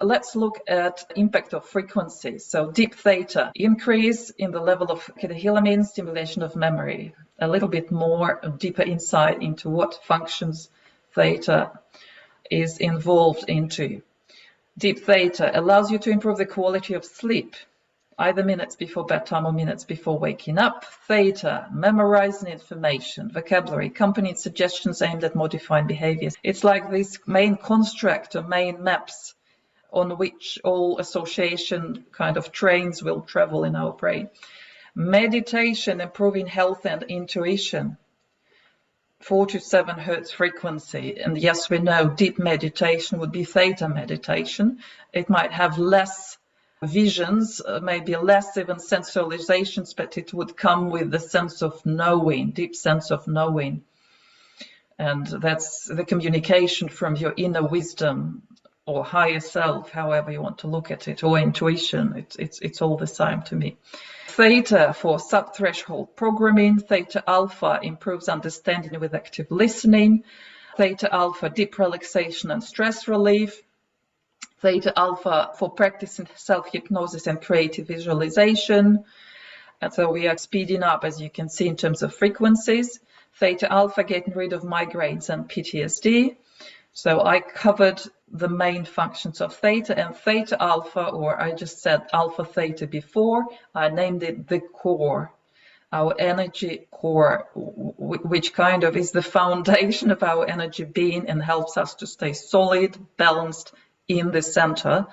Let's look at impact of frequency. So deep theta, increase in the level of catecholamine, stimulation of memory. A little bit more deeper insight into what functions theta is involved into. Deep theta allows you to improve the quality of sleep, either minutes before bedtime or minutes before waking up. Theta, memorizing information, vocabulary, accompanied suggestions aimed at modifying behaviors. It's like this main construct or main maps on which all association kind of trains will travel in our brain. Meditation, improving health and intuition. 4 to 7 hertz frequency. And yes, we know deep meditation would be theta meditation. It might have less visions, maybe less even sensualizations, but it would come with the sense of knowing, deep sense of knowing. And that's the communication from your inner wisdom or higher self, however you want to look at it, or intuition. It's all the same to me. Theta for sub-threshold programming. Theta alpha improves understanding with active listening. Theta alpha, deep relaxation and stress relief. Theta alpha for practicing self-hypnosis and creative visualization. And so we are speeding up, as you can see, in terms of frequencies. Theta alpha, getting rid of migraines and PTSD. So I covered the main functions of theta, and theta alpha, or I just said alpha theta before, I named it the core, our energy core, which kind of is the foundation of our energy being and helps us to stay solid, balanced in the center,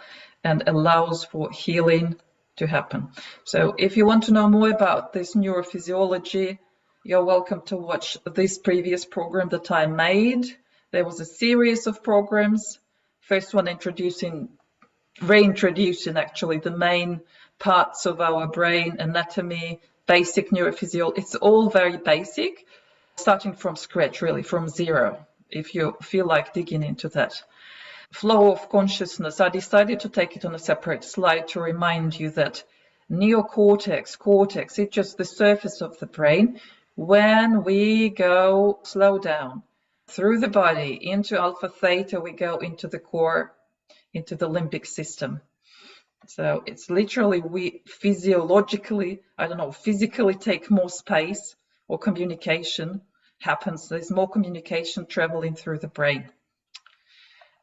and allows for healing to happen. So if you want to know more about this neurophysiology, you're welcome to watch this previous program that I made. There was a series of programs. First one reintroducing actually the main parts of our brain, anatomy, basic neurophysiology. It's all very basic, starting from scratch, really, from zero, if you feel like digging into that. Flow of consciousness. I decided to take it on a separate slide to remind you that neocortex, cortex, it's just the surface of the brain. When we go slow down through the body into alpha theta, we go into the core, into the limbic system. So it's literally we physiologically, physically take more space, or communication happens. There's more communication traveling through the brain.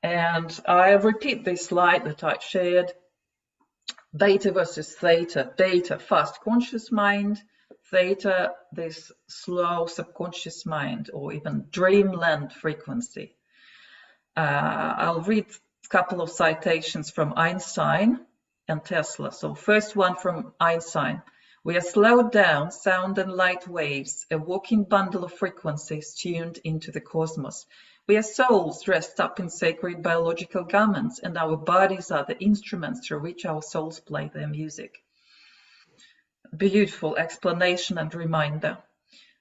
And I repeat this slide that I shared. Beta versus theta. Beta, fast conscious mind. Theta, this slow subconscious mind, or even dreamland frequency. I'll read a couple of citations from Einstein and Tesla. So first one from Einstein. We are slowed down, sound and light waves, a walking bundle of frequencies tuned into the cosmos. We are souls dressed up in sacred biological garments, and our bodies are the instruments through which our souls play their music. Beautiful explanation and reminder.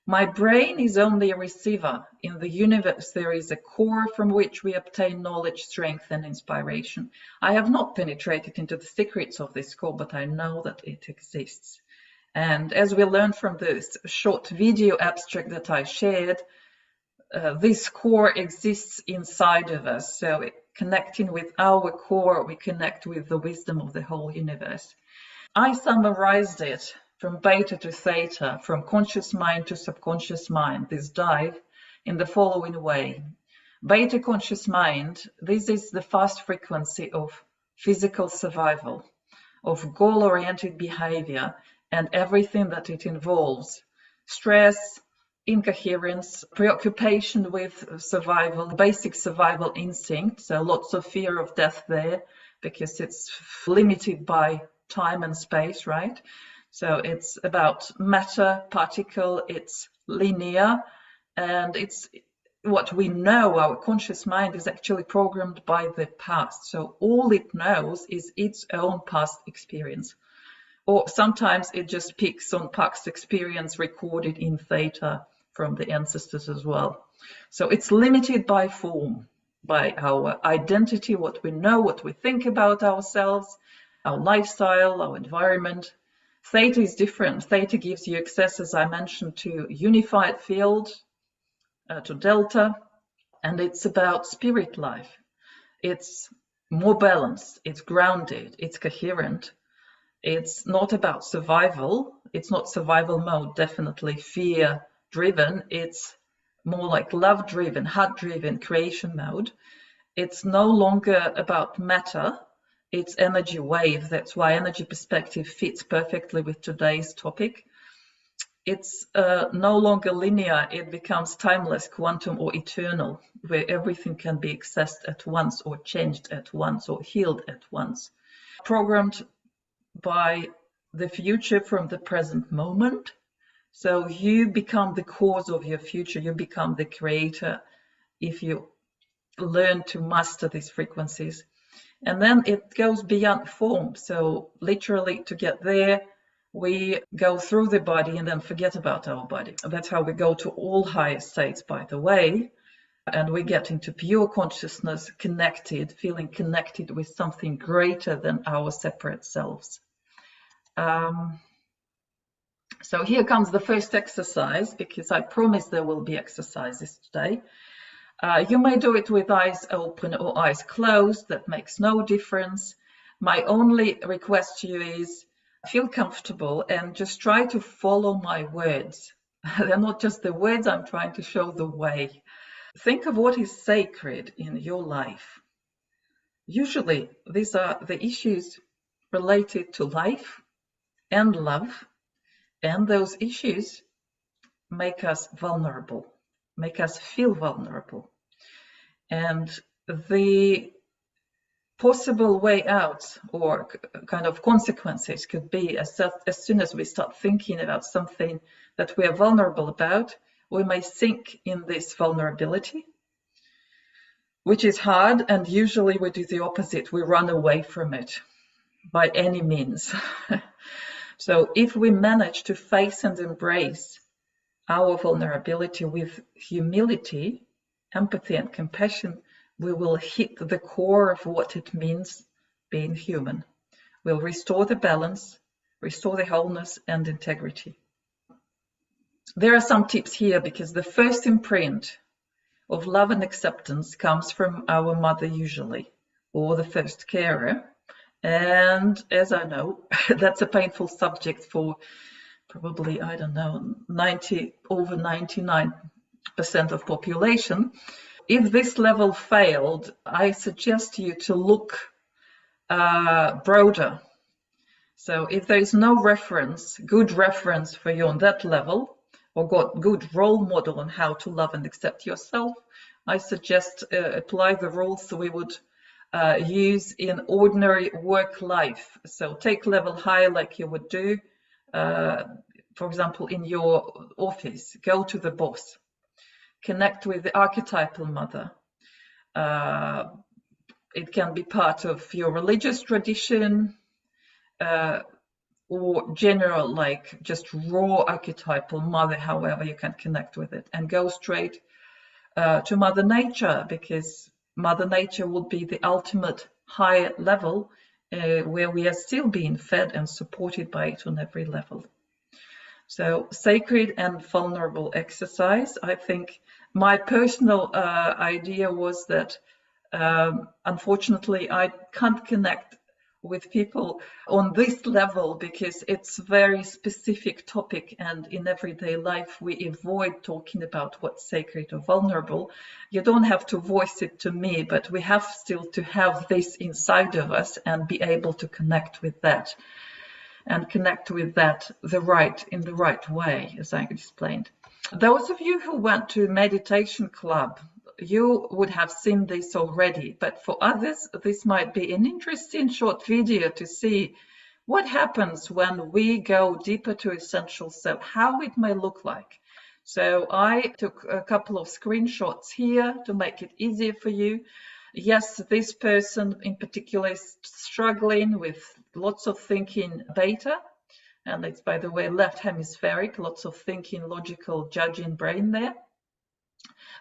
My brain is only a receiver. In the universe, there is a core from which we obtain knowledge, strength, and inspiration. I have not penetrated into the secrets of this core, but I know that it exists. And as we learned from this short video abstract that I shared, this core exists inside of us. So connecting with our core, we connect with the wisdom of the whole universe. I summarized it from beta to theta, from conscious mind to subconscious mind, this dive, in the following way. Beta conscious mind, this is the fast frequency of physical survival, of goal-oriented behavior, and everything that it involves. Stress, incoherence, preoccupation with survival, basic survival instinct, so lots of fear of death there, because it's limited by time and space, right? So it's about matter, particle, it's linear, and it's what we know. Our conscious mind is actually programmed by the past. So all it knows is its own past experience. Or sometimes it just picks on past experience recorded in theta from the ancestors as well. So it's limited by form, by our identity, what we know, what we think about ourselves, our lifestyle, our environment. Theta is different. Theta gives you access, as I mentioned, to unified field, to delta, and it's about spirit life. It's more balanced, it's grounded, it's coherent. It's not about survival. It's not survival mode, definitely fear driven. It's more like love driven, heart driven, creation mode. It's no longer about matter. It's energy wave. That's why energy perspective fits perfectly with today's topic. It's no longer linear. It becomes timeless, quantum, or eternal, where everything can be accessed at once, or changed at once, or healed at once. Programmed by the future from the present moment. So you become the cause of your future. You become the creator if you learn to master these frequencies. And then it goes beyond form. So literally to get there, we go through the body and then forget about our body. That's how we go to all higher states, by the way. And we get into pure consciousness, connected, feeling connected with something greater than our separate selves. So here comes the first exercise, because I promise there will be exercises today. You may do it with eyes open or eyes closed. That makes no difference. My only request to you is feel comfortable and just try to follow my words. They're not just the words, I'm trying to show the way. Think of what is sacred in your life. Usually, these are the issues related to life and love, and those issues make us vulnerable, make us feel vulnerable. And the possible way out, or kind of consequences, could be as soon as we start thinking about something that we are vulnerable about, we may sink in this vulnerability, which is hard, and usually we do the opposite. We run away from it by any means. So if we manage to face and embrace our vulnerability with humility, empathy, and compassion, we will hit the core of what it means being human. We'll restore the balance, restore the wholeness and integrity. There are some tips here, because the first imprint of love and acceptance comes from our mother usually, or the first carer. And as I know, that's a painful subject for probably, I don't know, over 99% of population. If this level failed, I suggest you to look broader. So if there is no reference, good reference for you on that level, or got good role model on how to love and accept yourself, I suggest apply the rules we would use in ordinary work life. So take level higher like you would do, for example, in your office. Go to the boss. Connect with the archetypal mother. It can be part of your religious tradition, or general, like just raw archetypal mother, however you can connect with it, and go straight to Mother Nature, because Mother Nature would be the ultimate higher level where we are still being fed and supported by it on every level. So sacred and vulnerable exercise. I think my personal idea was that unfortunately I can't connect with people on this level, because it's a very specific topic, and in everyday life we avoid talking about what's sacred or vulnerable. You don't have to voice it to me, but we have still to have this inside of us and be able to connect with that, and connect with that in the right way, as I explained. Those of you who went to meditation club, you would have seen this already, but for others, this might be an interesting short video to see what happens when we go deeper to essential self, how it may look like. So I took a couple of screenshots here to make it easier for you. Yes, this person in particular is struggling with lots of thinking beta, and it's, by the way, left hemispheric, lots of thinking, logical, judging brain there.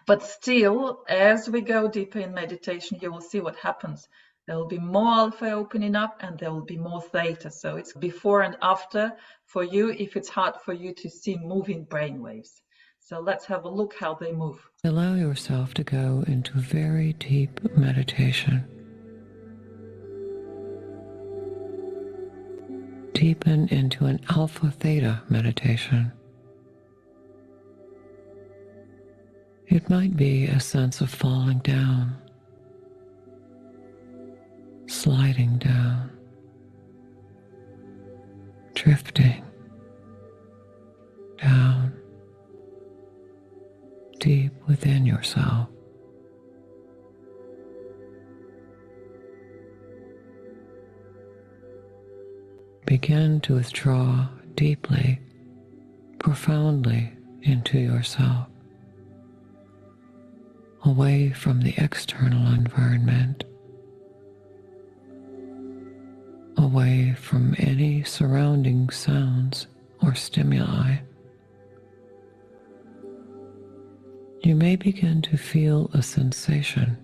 But still, as we go deeper in meditation, you will see what happens. There will be more alpha opening up, and there will be more theta. So it's before and after for you if it's hard for you to see moving brain waves. So let's have a look how they move. Allow yourself to go into very deep meditation. Deepen into an alpha-theta meditation. It might be a sense of falling down, sliding down, drifting down, deep within yourself. Begin to withdraw deeply, profoundly into yourself, away from the external environment, away from any surrounding sounds or stimuli. You may begin to feel a sensation,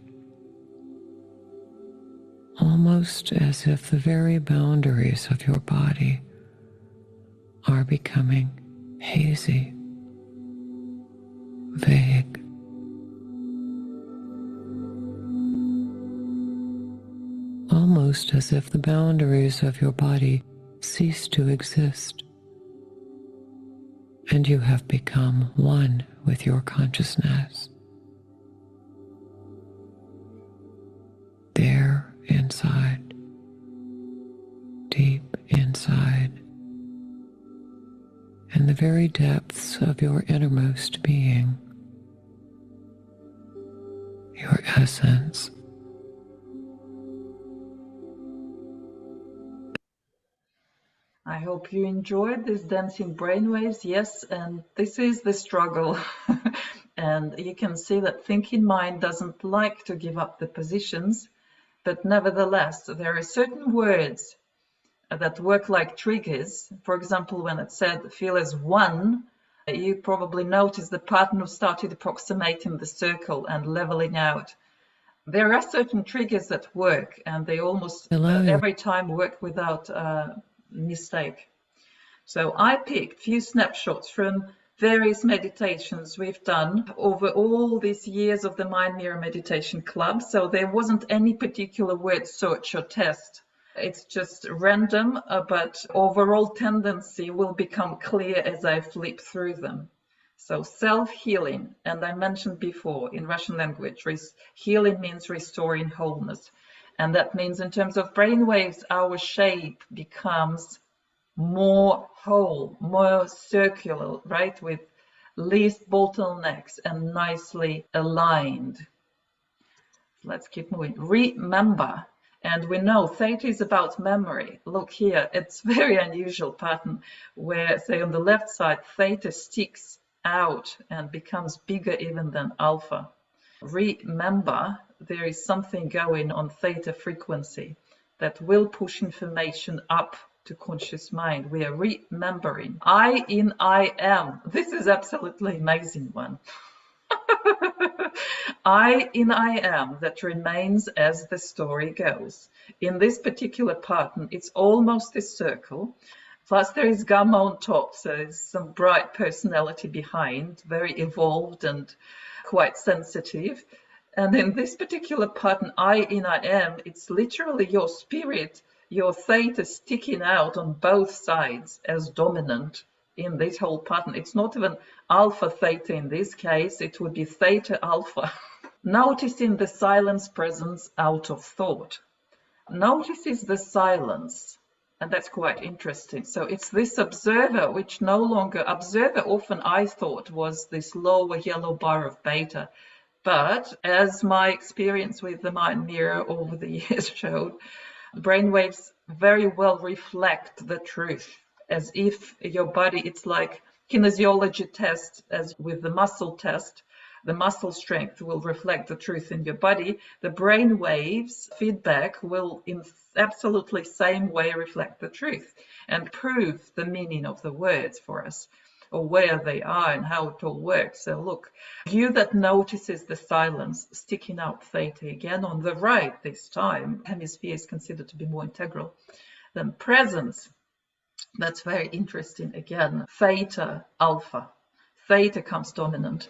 almost as if the very boundaries of your body are becoming hazy, vague. Almost as if the boundaries of your body cease to exist, and you have become one with your consciousness. There inside, deep inside, in the very depths of your innermost being, your essence. I hope you enjoyed these dancing brainwaves. Yes, and this is the struggle. And you can see that thinking mind doesn't like to give up the positions, but nevertheless, there are certain words that work like triggers. For example, when it said feel as one, you probably noticed the partner started approximating the circle and leveling out. There are certain triggers that work, and they almost every time work without mistake. So I picked few snapshots from various meditations we've done over all these years of the Mind Mirror Meditation Club. So there wasn't any particular word search or test. It's just random, but overall tendency will become clear as I flip through them. So self-healing, and I mentioned before in Russian language, healing means restoring wholeness. And that means in terms of brainwaves, our shape becomes more whole, more circular, right? With least bottlenecks and nicely aligned. Let's keep moving. Remember, and we know Theta is about memory. Look here, it's very unusual pattern where, say, on the left side, Theta sticks out and becomes bigger even than Alpha. Remember, there is something going on Theta frequency that will push information up to conscious mind. We are remembering. I in I am. This is absolutely amazing one. I in I am that remains as the story goes. In this particular pattern, it's almost a circle. Plus there is gamma on top, so there's some bright personality behind, very evolved and quite sensitive. And in this particular pattern, I in I am, it's literally your spirit, your Theta sticking out on both sides as dominant in this whole pattern. It's not even Alpha Theta in this case, it would be Theta Alpha. Noticing the silence presence out of thought. Notices the silence, and that's quite interesting. So it's this observer, which no longer, observer often I thought was this lower yellow bar of beta. But as my experience with the Mind Mirror over the years showed, brainwaves very well reflect the truth, as if your body, it's like kinesiology test, as with the muscle test, the muscle strength will reflect the truth in your body. The brain waves feedback will in absolutely same way reflect the truth and prove the meaning of the words for us, or where they are and how it all works. So look, you that notices the silence, sticking out Theta again on the right this time, hemisphere is considered to be more integral. Then presence, that's very interesting again, Theta Alpha. Theta comes dominant.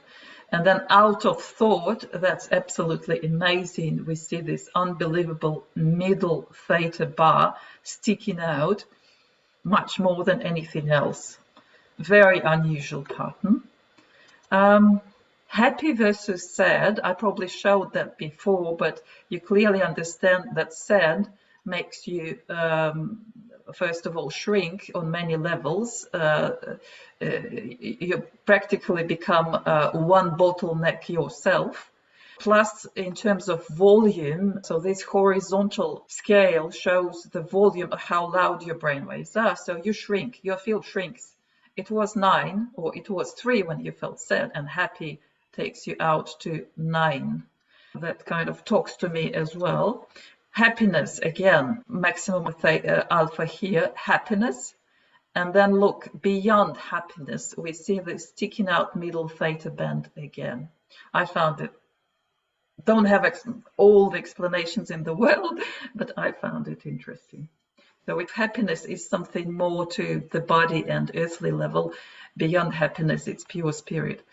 And then out of thought, that's absolutely amazing. We see this unbelievable middle Theta bar sticking out much more than anything else. Very unusual pattern. Happy versus sad, I probably showed that before, but you clearly understand that sad makes you, first of all, shrink on many levels. You practically become one bottleneck yourself. Plus, in terms of volume, so this horizontal scale shows the volume of how loud your brainwaves are. So you shrink, your field shrinks. It was 9 or it was 3 when you felt sad, and happy takes you out to 9. That kind of talks to me as well. Happiness, again, maximum of alpha here, happiness. And then look, beyond happiness, we see the sticking out middle Theta band again. I found it, don't have all the explanations in the world, but I found it interesting. So if happiness is something more to the body and earthly level, beyond happiness, it's pure spirit.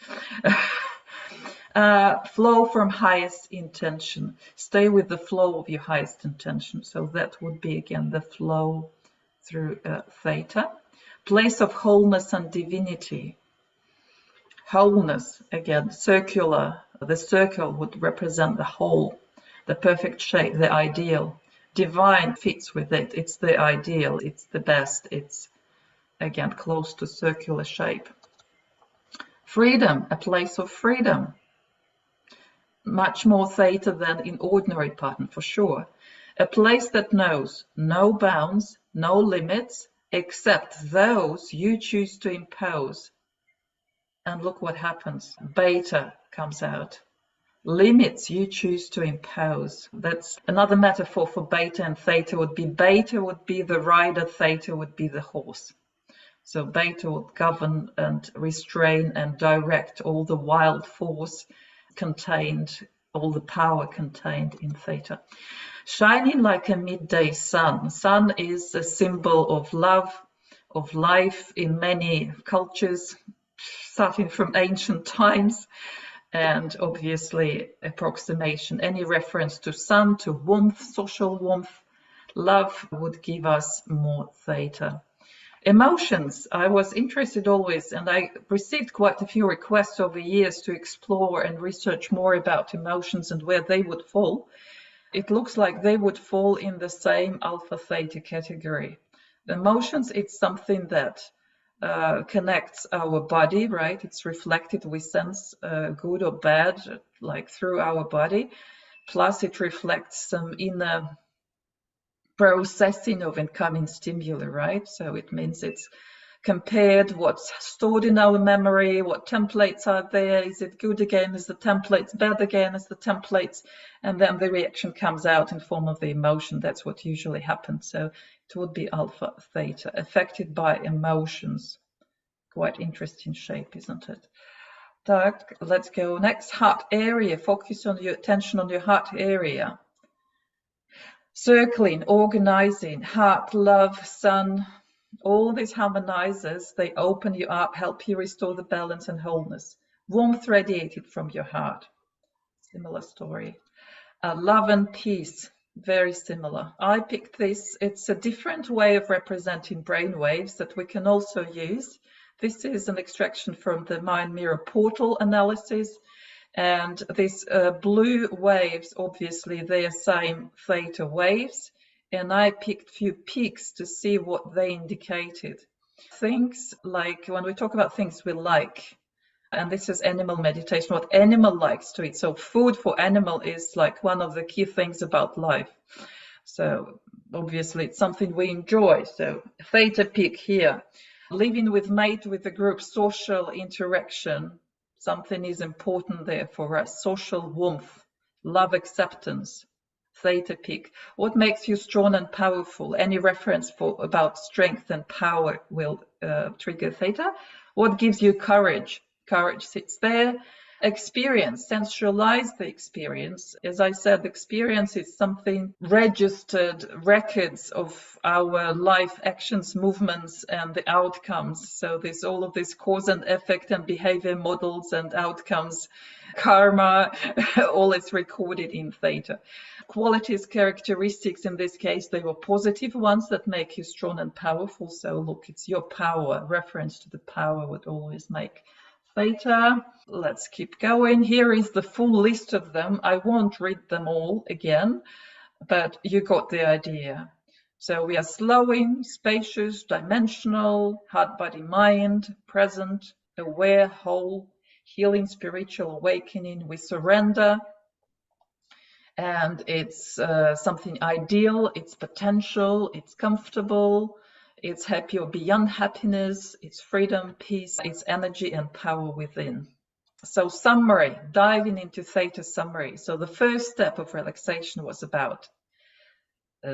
Flow from highest intention. Stay with the flow of your highest intention. So that would be, again, the flow through Theta. Place of wholeness and divinity. Wholeness, again, circular. The circle would represent the whole, the perfect shape, the ideal. Divine fits with it. It's the ideal. It's the best. It's, again, close to circular shape. Freedom, a place of freedom. Much more Theta than in ordinary pattern, for sure. A place that knows no bounds, no limits, except those you choose to impose. And look what happens. Beta comes out. Limits you choose to impose. That's another metaphor for beta and Theta would be beta would be the rider, Theta would be the horse. So beta would govern and restrain and direct all the wild force contained, all the power contained in Theta. Shining like a midday sun. Sun is a symbol of love, of life in many cultures, starting from ancient times, and obviously approximation. Any reference to sun, to warmth, social warmth, love would give us more theta. Emotions, I was interested always, and I received quite a few requests over years to explore and research more about emotions and where they would fall. It looks like they would fall in the same alpha theta category. The emotions, it's something that connects our body, right? It's reflected, we sense good or bad, like through our body. Plus, it reflects some inner processing of incoming stimuli, right? So it means it's compared what's stored in our memory, what templates are there, is it good again, is the templates bad again, is the templates, and then the reaction comes out in form of the emotion. That's what usually happens. So it would be alpha theta, affected by emotions. Quite interesting shape, isn't it? Doug, let's go next. Heart area. Focus on your attention on your heart area. Circling, organizing, heart, love, sun, all these harmonizers, they open you up, help you restore the balance and wholeness. Warmth radiated from your heart. Similar story. Love and peace, very similar. I picked this. It's a different way of representing brainwaves that we can also use. This is an extraction from the mind mirror portal analysis. And these blue waves, obviously, they are same theta waves. And I picked few peaks to see what they indicated. Things like, when we talk about things we like, and this is animal meditation, what animal likes to eat. So food for animal is like one of the key things about life. So obviously it's something we enjoy. So theta peak here. Living with mate, with the group, social interaction. Something is important there for us. Social warmth, love, acceptance, theta peak. What makes you strong and powerful? Any reference about strength and power will trigger theta. What gives you courage? Courage sits there. Experience, sensualize the experience. As I said, experience is something registered, records of our life actions, movements, and the outcomes. So there's all of this cause and effect and behavior models and outcomes, karma, all is recorded in theta. Qualities, characteristics, in this case, they were positive ones that make you strong and powerful. So look, it's your power. Reference to the power would always make theta. Let's keep going. Here is the full list of them. I won't read them all again, but you got the idea. So we are slowing, spacious, dimensional, heart, body, mind, present, aware, whole, healing, spiritual, awakening. We surrender, and it's something ideal, it's potential, it's comfortable, it's happy or beyond happiness, it's freedom, peace, it's energy and power within. So summary, diving into theta summary. So the first step of relaxation was about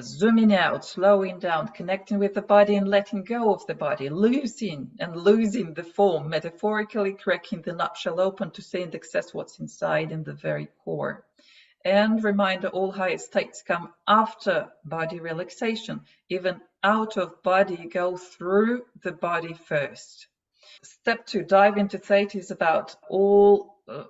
zooming out, slowing down, connecting with the body and letting go of the body, losing the form, metaphorically cracking the nutshell open to see and access what's inside in the very core. And reminder, all higher states come after body relaxation. Even out of body, go through the body first. Step 2, dive into theta is about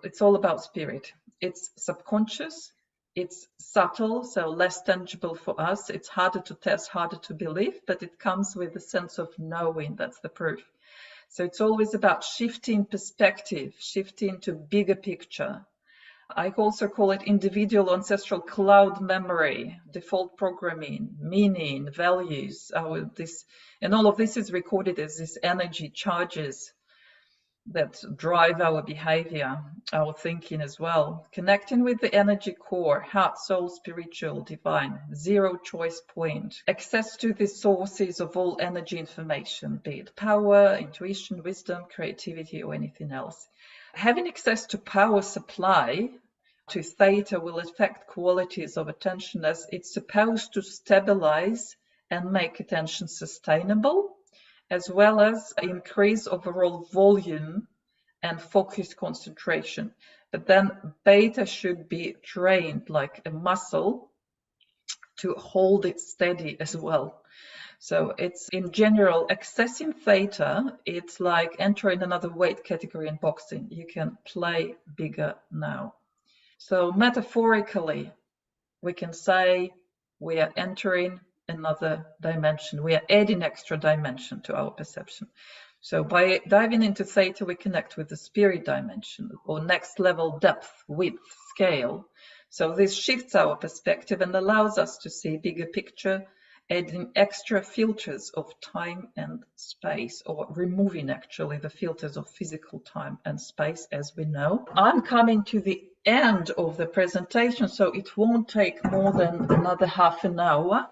it's all about spirit. It's subconscious, it's subtle, so less tangible for us. It's harder to test, harder to believe, but it comes with a sense of knowing. That's the proof. So it's always about shifting perspective, shifting to bigger picture. I also call it individual ancestral cloud memory, default programming, meaning, values. And all of this is recorded as this energy charges that drive our behavior, our thinking as well. Connecting with the energy core, heart, soul, spiritual, divine, zero choice point. Access to the sources of all energy information, be it power, intuition, wisdom, creativity, or anything else. Having access to power supply to theta will affect qualities of attention, as it's supposed to stabilize and make attention sustainable, as well as increase overall volume and focus concentration. But then beta should be trained like a muscle to hold it steady as well. So it's in general, accessing theta, it's like entering another weight category in boxing. You can play bigger now. So metaphorically, we can say we are entering another dimension. We are adding extra dimension to our perception. So by diving into theta, we connect with the spirit dimension or next level depth, width, scale. So this shifts our perspective and allows us to see bigger picture, adding extra filters of time and space, or removing actually the filters of physical time and space, as we know. I'm coming to the end of the presentation, so it won't take more than another half an hour.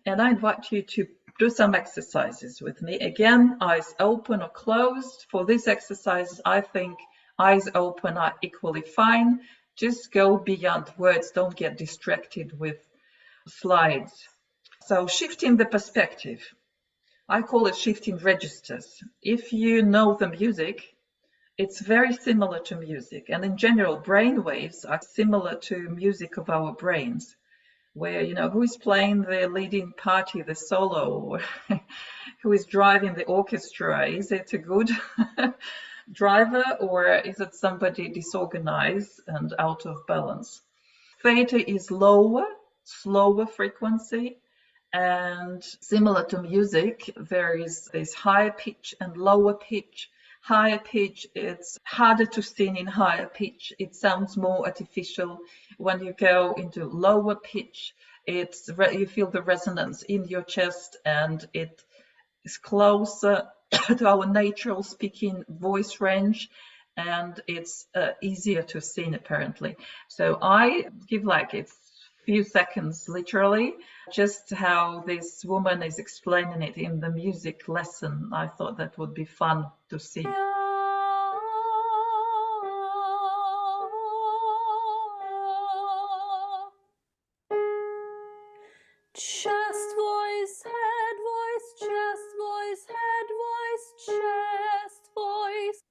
And I invite you to do some exercises with me. Again, eyes open or closed. For these exercises, I think eyes open are equally fine. Just go beyond words. Don't get distracted with slides. So shifting the perspective. I call it shifting registers. If you know the music, it's very similar to music. And in general, brain waves are similar to music of our brains, where, you know, who is playing the leading party, the solo, who is driving the orchestra? Is it a good driver, or is it somebody disorganized and out of balance? Theta is lower, slower frequency. And similar to music, there is this higher pitch and lower pitch. Higher pitch, it's harder to sing in higher pitch. It sounds more artificial. When you go into lower pitch, you feel the resonance in your chest, and it is closer to our natural speaking voice range, and it's easier to sing apparently. So I give like it's few seconds literally, just how this woman is explaining it in the music lesson. I thought that would be fun to see. Chest voice, head voice, chest voice, head voice, chest voice.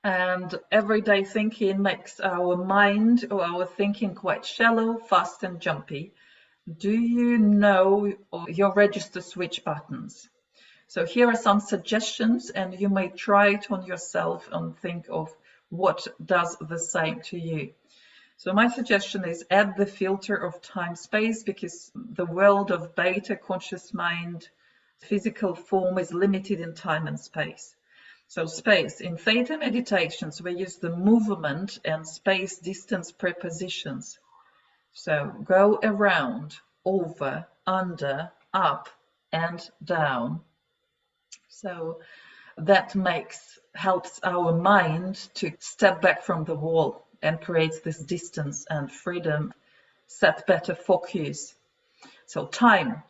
And everyday thinking makes our mind or our thinking quite shallow, fast and jumpy. Do you know your register switch buttons? So here are some suggestions, and you may try it on yourself and think of what does the same to you. So my suggestion is add the filter of time-space, because the world of beta conscious mind, physical form, is limited in time and space. So space, in Theta meditations, we use the movement and space distance prepositions. So go around, over, under, up, and down. So that helps our mind to step back from the wall and creates this distance and freedom, set better focus. So time.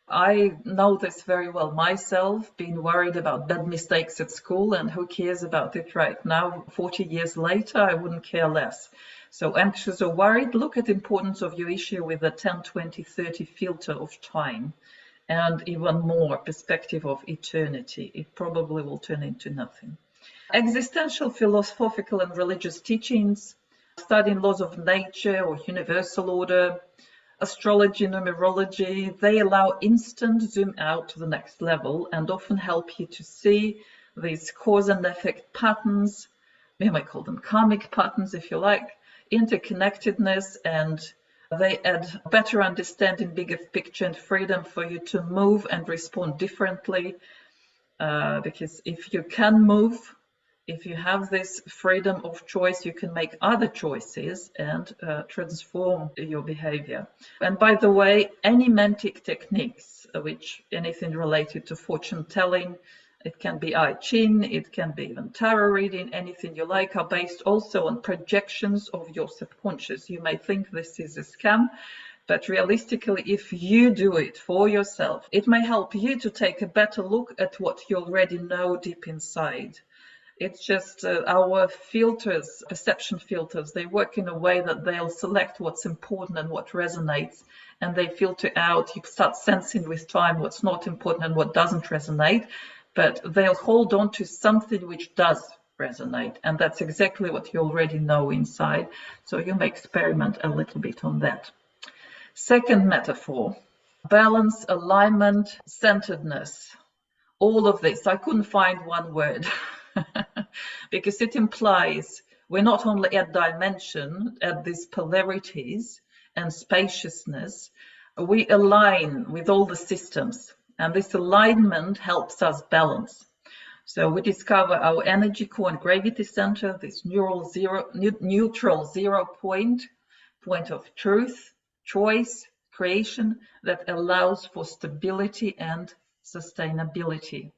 I know this very well myself, being worried about bad mistakes at school, and who cares about it right now? 40 years later, I wouldn't care less. So anxious or worried, look at the importance of your issue with the 10, 20, 30 filter of time, and even more perspective of eternity. It probably will turn into nothing. Existential, philosophical and religious teachings, studying laws of nature or universal order, astrology, numerology, they allow instant zoom out to the next level and often help you to see these cause and effect patterns. We might call them karmic patterns if you like, interconnectedness, and they add better understanding, bigger picture and freedom for you to move and respond differently. Because if you can move, if you have this freedom of choice, you can make other choices and transform your behavior. And by the way, any mantic techniques, which anything related to fortune telling, it can be I Ching, it can be even tarot reading, anything you like, are based also on projections of your subconscious. You may think this is a scam, but realistically, if you do it for yourself, it may help you to take a better look at what you already know deep inside. It's just our filters, perception filters, they work in a way that they'll select what's important and what resonates, and they filter out. You start sensing with time what's not important and what doesn't resonate, but they'll hold on to something which does resonate, and that's exactly what you already know inside. So you may experiment a little bit on that. Second metaphor, balance, alignment, centeredness. All of this, I couldn't find one word because it implies we're not only at dimension, at these polarities and spaciousness, we align with all the systems, and this alignment helps us balance. So we discover our energy core and gravity center, this neutral zero point of truth, choice, creation that allows for stability and sustainability.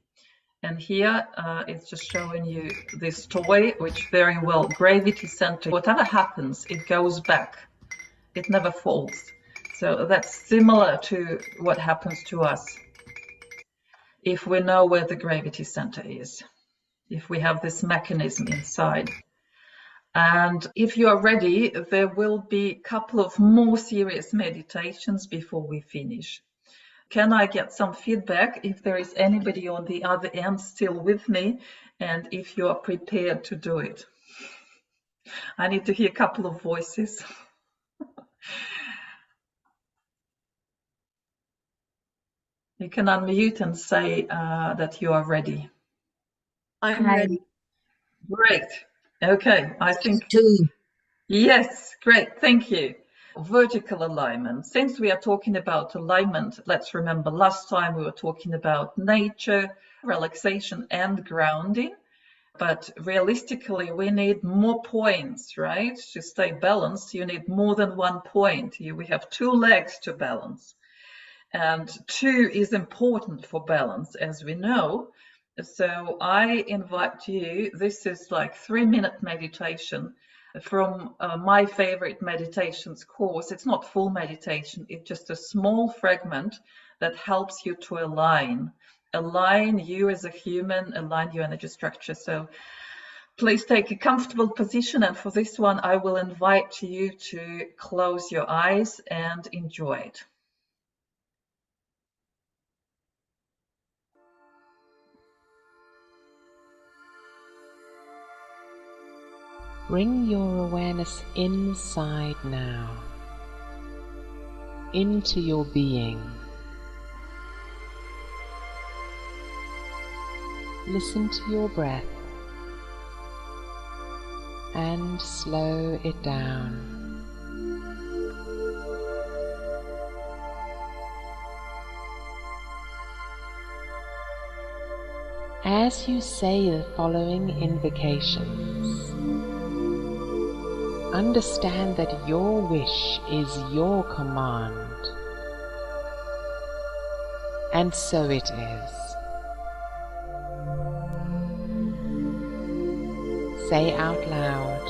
And here it's just showing you this toy, which very well, gravity center, whatever happens, it goes back. It never falls. So that's similar to what happens to us if we know where the gravity center is, if we have this mechanism inside. And if you are ready, there will be a couple of more serious meditations before we finish. Can I get some feedback if there is anybody on the other end still with me, and if you are prepared to do it? I need to hear a couple of voices. You can unmute and say that you are ready. I'm ready. Great. Okay, I think Two. Yes, great, thank you. Vertical alignment. Since we are talking about alignment, let's remember last time we were talking about nature, relaxation, and grounding. But realistically, we need more points, right? To stay balanced, you need more than 1 point. We have 2 legs to balance. And 2 is important for balance, as we know. So I invite you, this is like 3-minute meditation from my favorite meditations course. It's not full meditation, it's just a small fragment that helps you to align you as a human, align your energy structure. So please take a comfortable position, and for this one I will invite you to close your eyes and enjoy it. Bring your awareness inside now, into your being. Listen to your breath and slow it down. As you say the following invocations, understand that your wish is your command, and so it is. Say out loud,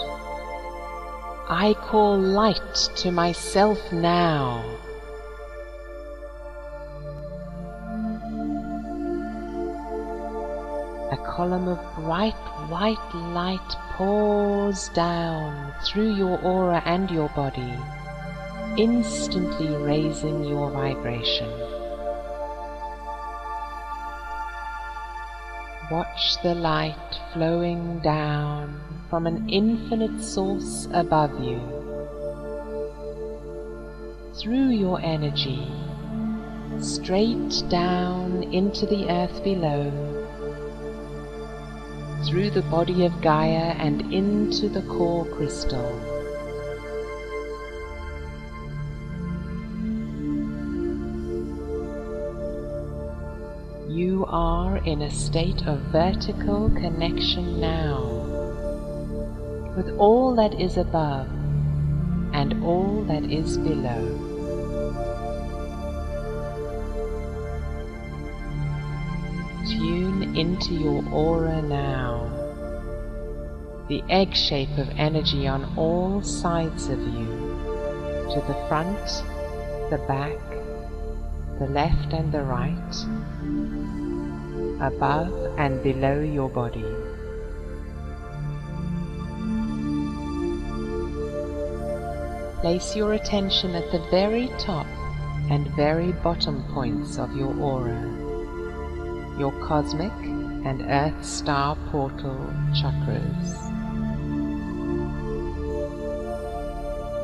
I call light to myself now. A column of bright white light pours down through your aura and your body, instantly raising your vibration. Watch the light flowing down from an infinite source above you, through your energy, straight down into the earth below, through the body of Gaia and into the core crystal. You are in a state of vertical connection now with all that is above and all that is below. Tune into your aura now, the egg shape of energy on all sides of you, to the front, the back, the left and the right, above and below your body. Place your attention at the very top and very bottom points of your aura, your cosmic and earth star portal chakras.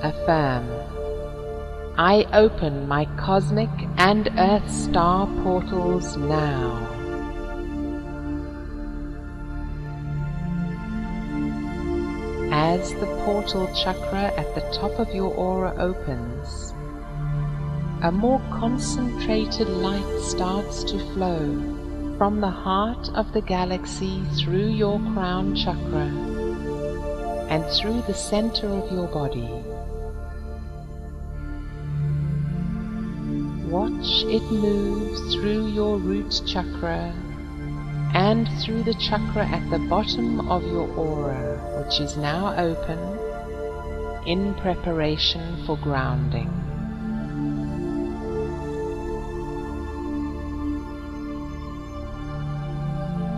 Affirm, I open my cosmic and earth star portals now. As the portal chakra at the top of your aura opens, a more concentrated light starts to flow from the heart of the galaxy through your crown chakra and through the center of your body. Watch it move through your root chakra and through the chakra at the bottom of your aura, which is now open in preparation for grounding.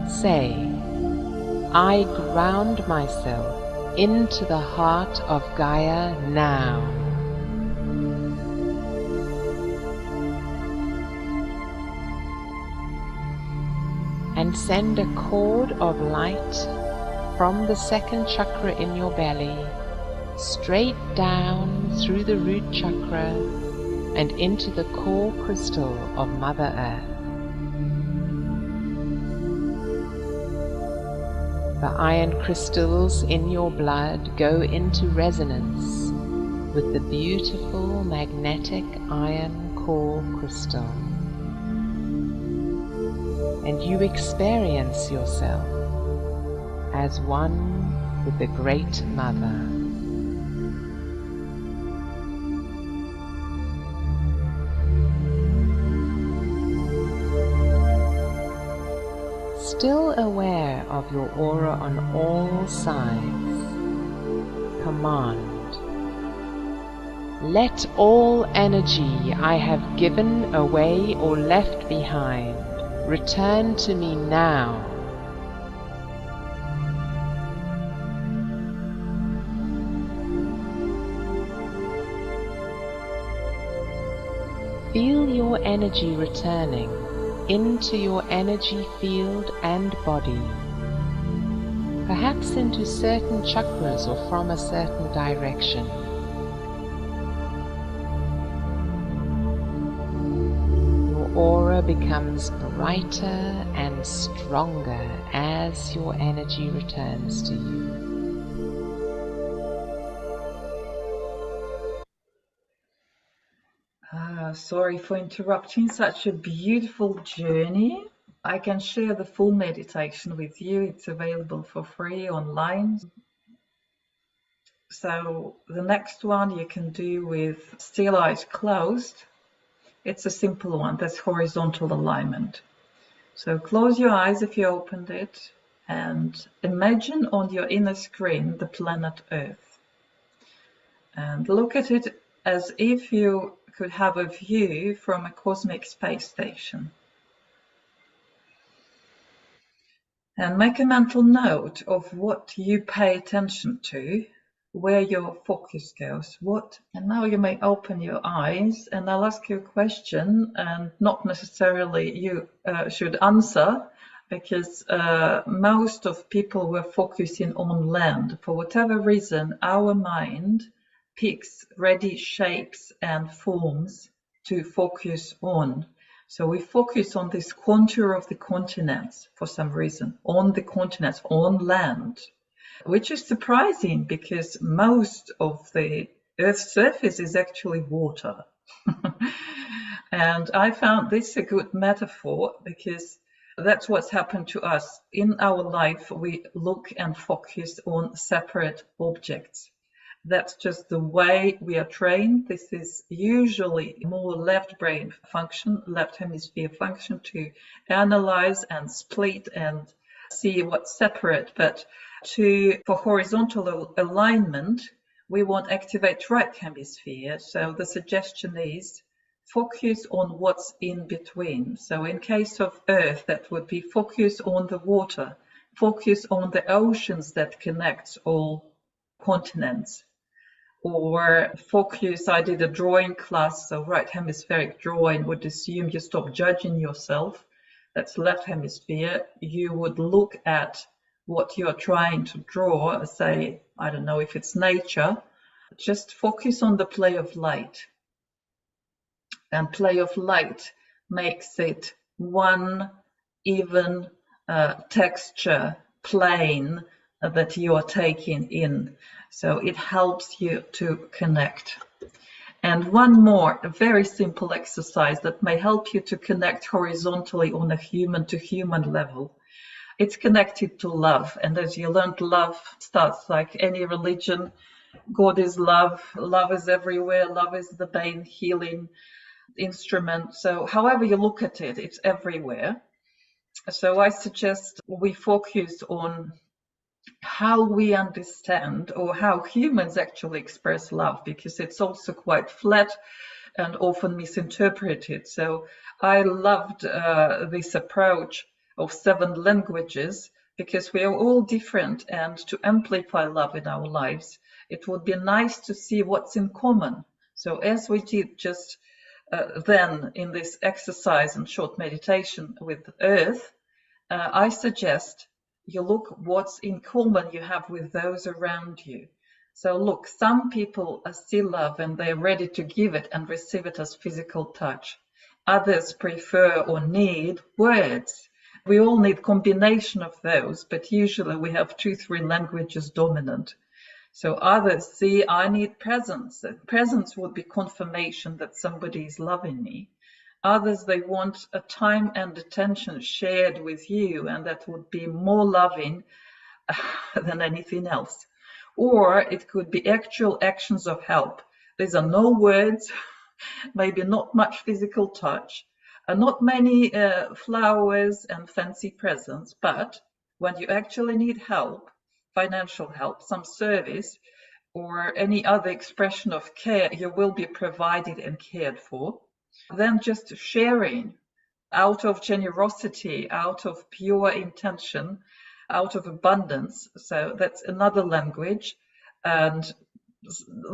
Say, I ground myself into the heart of Gaia now. And send a cord of light from the second chakra in your belly straight down through the root chakra and into the core crystal of Mother Earth. The iron crystals in your blood go into resonance with the beautiful magnetic iron core crystal. And you experience yourself as one with the Great Mother. Still aware of your aura on all sides, command, let all energy I have given away or left behind return to me now. Feel your energy returning into your energy field and body, perhaps into certain chakras or from a certain direction. Aura becomes brighter and stronger as your energy returns to you. Sorry for interrupting such a beautiful journey. I can share the full meditation with you. It's available for free online. So the next one you can do with still eyes closed. It's a simple one, that's horizontal alignment. So close your eyes if you opened it and imagine on your inner screen the planet Earth. And look at it as if you could have a view from a cosmic space station. And make a mental note of what you pay attention to, where your focus goes, and now you may open your eyes and I'll ask you a question, and not necessarily you should answer, because most of people were focusing on land. For whatever reason, our mind picks ready shapes and forms to focus on. So we focus on this contour of the continents for some reason, on the continents, on land, which is surprising because most of the Earth's surface is actually water. And I found this a good metaphor because that's what's happened to us. In our life, we look and focus on separate objects. That's just the way we are trained. This is usually more left brain function, left hemisphere function, to analyze and split and see what's separate. But for horizontal alignment, we want to activate right hemisphere. So the suggestion is focus on what's in between. So in case of Earth, that would be focus on the water, focus on the oceans that connects all continents. Or focus, I did a drawing class, so right hemispheric drawing would assume you stop judging yourself. That's left hemisphere. You would look at what you're trying to draw, say, I don't know if it's nature, just focus on the play of light. and play of light makes it one even texture plane that you are taking in. So it helps you to connect. And one more, a very simple exercise that may help you to connect horizontally on a human-to-human level. It's connected to love. And as you learned, love starts like any religion. God is love. Love is everywhere. Love is the main healing instrument. So however you look at it, it's everywhere. So I suggest we focus on how we understand or how humans actually express love, because it's also quite flat and often misinterpreted. So I loved this approach of 7 languages, because we are all different, and to amplify love in our lives, it would be nice to see what's in common. So as we did just then in this exercise and short meditation with Earth, I suggest you look what's in common you have with those around you. So look, some people see love and they're ready to give it and receive it as physical touch. Others prefer or need words. We all need combination of those, but usually we have 2-3 languages dominant. So others see, I need presence. Presence would be confirmation that somebody is loving me. Others, they want a time and attention shared with you, and that would be more loving than anything else. Or it could be actual actions of help. These are no words, maybe not much physical touch, not many flowers and fancy presents, but when you actually need help, financial help, some service, or any other expression of care, you will be provided and cared for. Then just sharing out of generosity, out of pure intention, out of abundance. So that's another language. And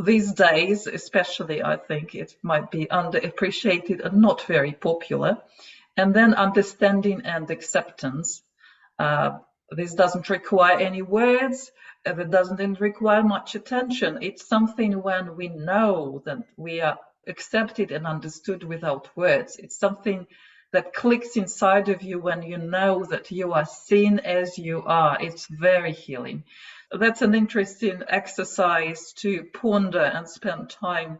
these days, especially, I think it might be underappreciated and not very popular. And then understanding and acceptance. This doesn't require any words. It doesn't require much attention. It's something when we know that we are accepted and understood without words. It's something that clicks inside of you when you know that you are seen as you are. It's very healing. That's an interesting exercise to ponder and spend time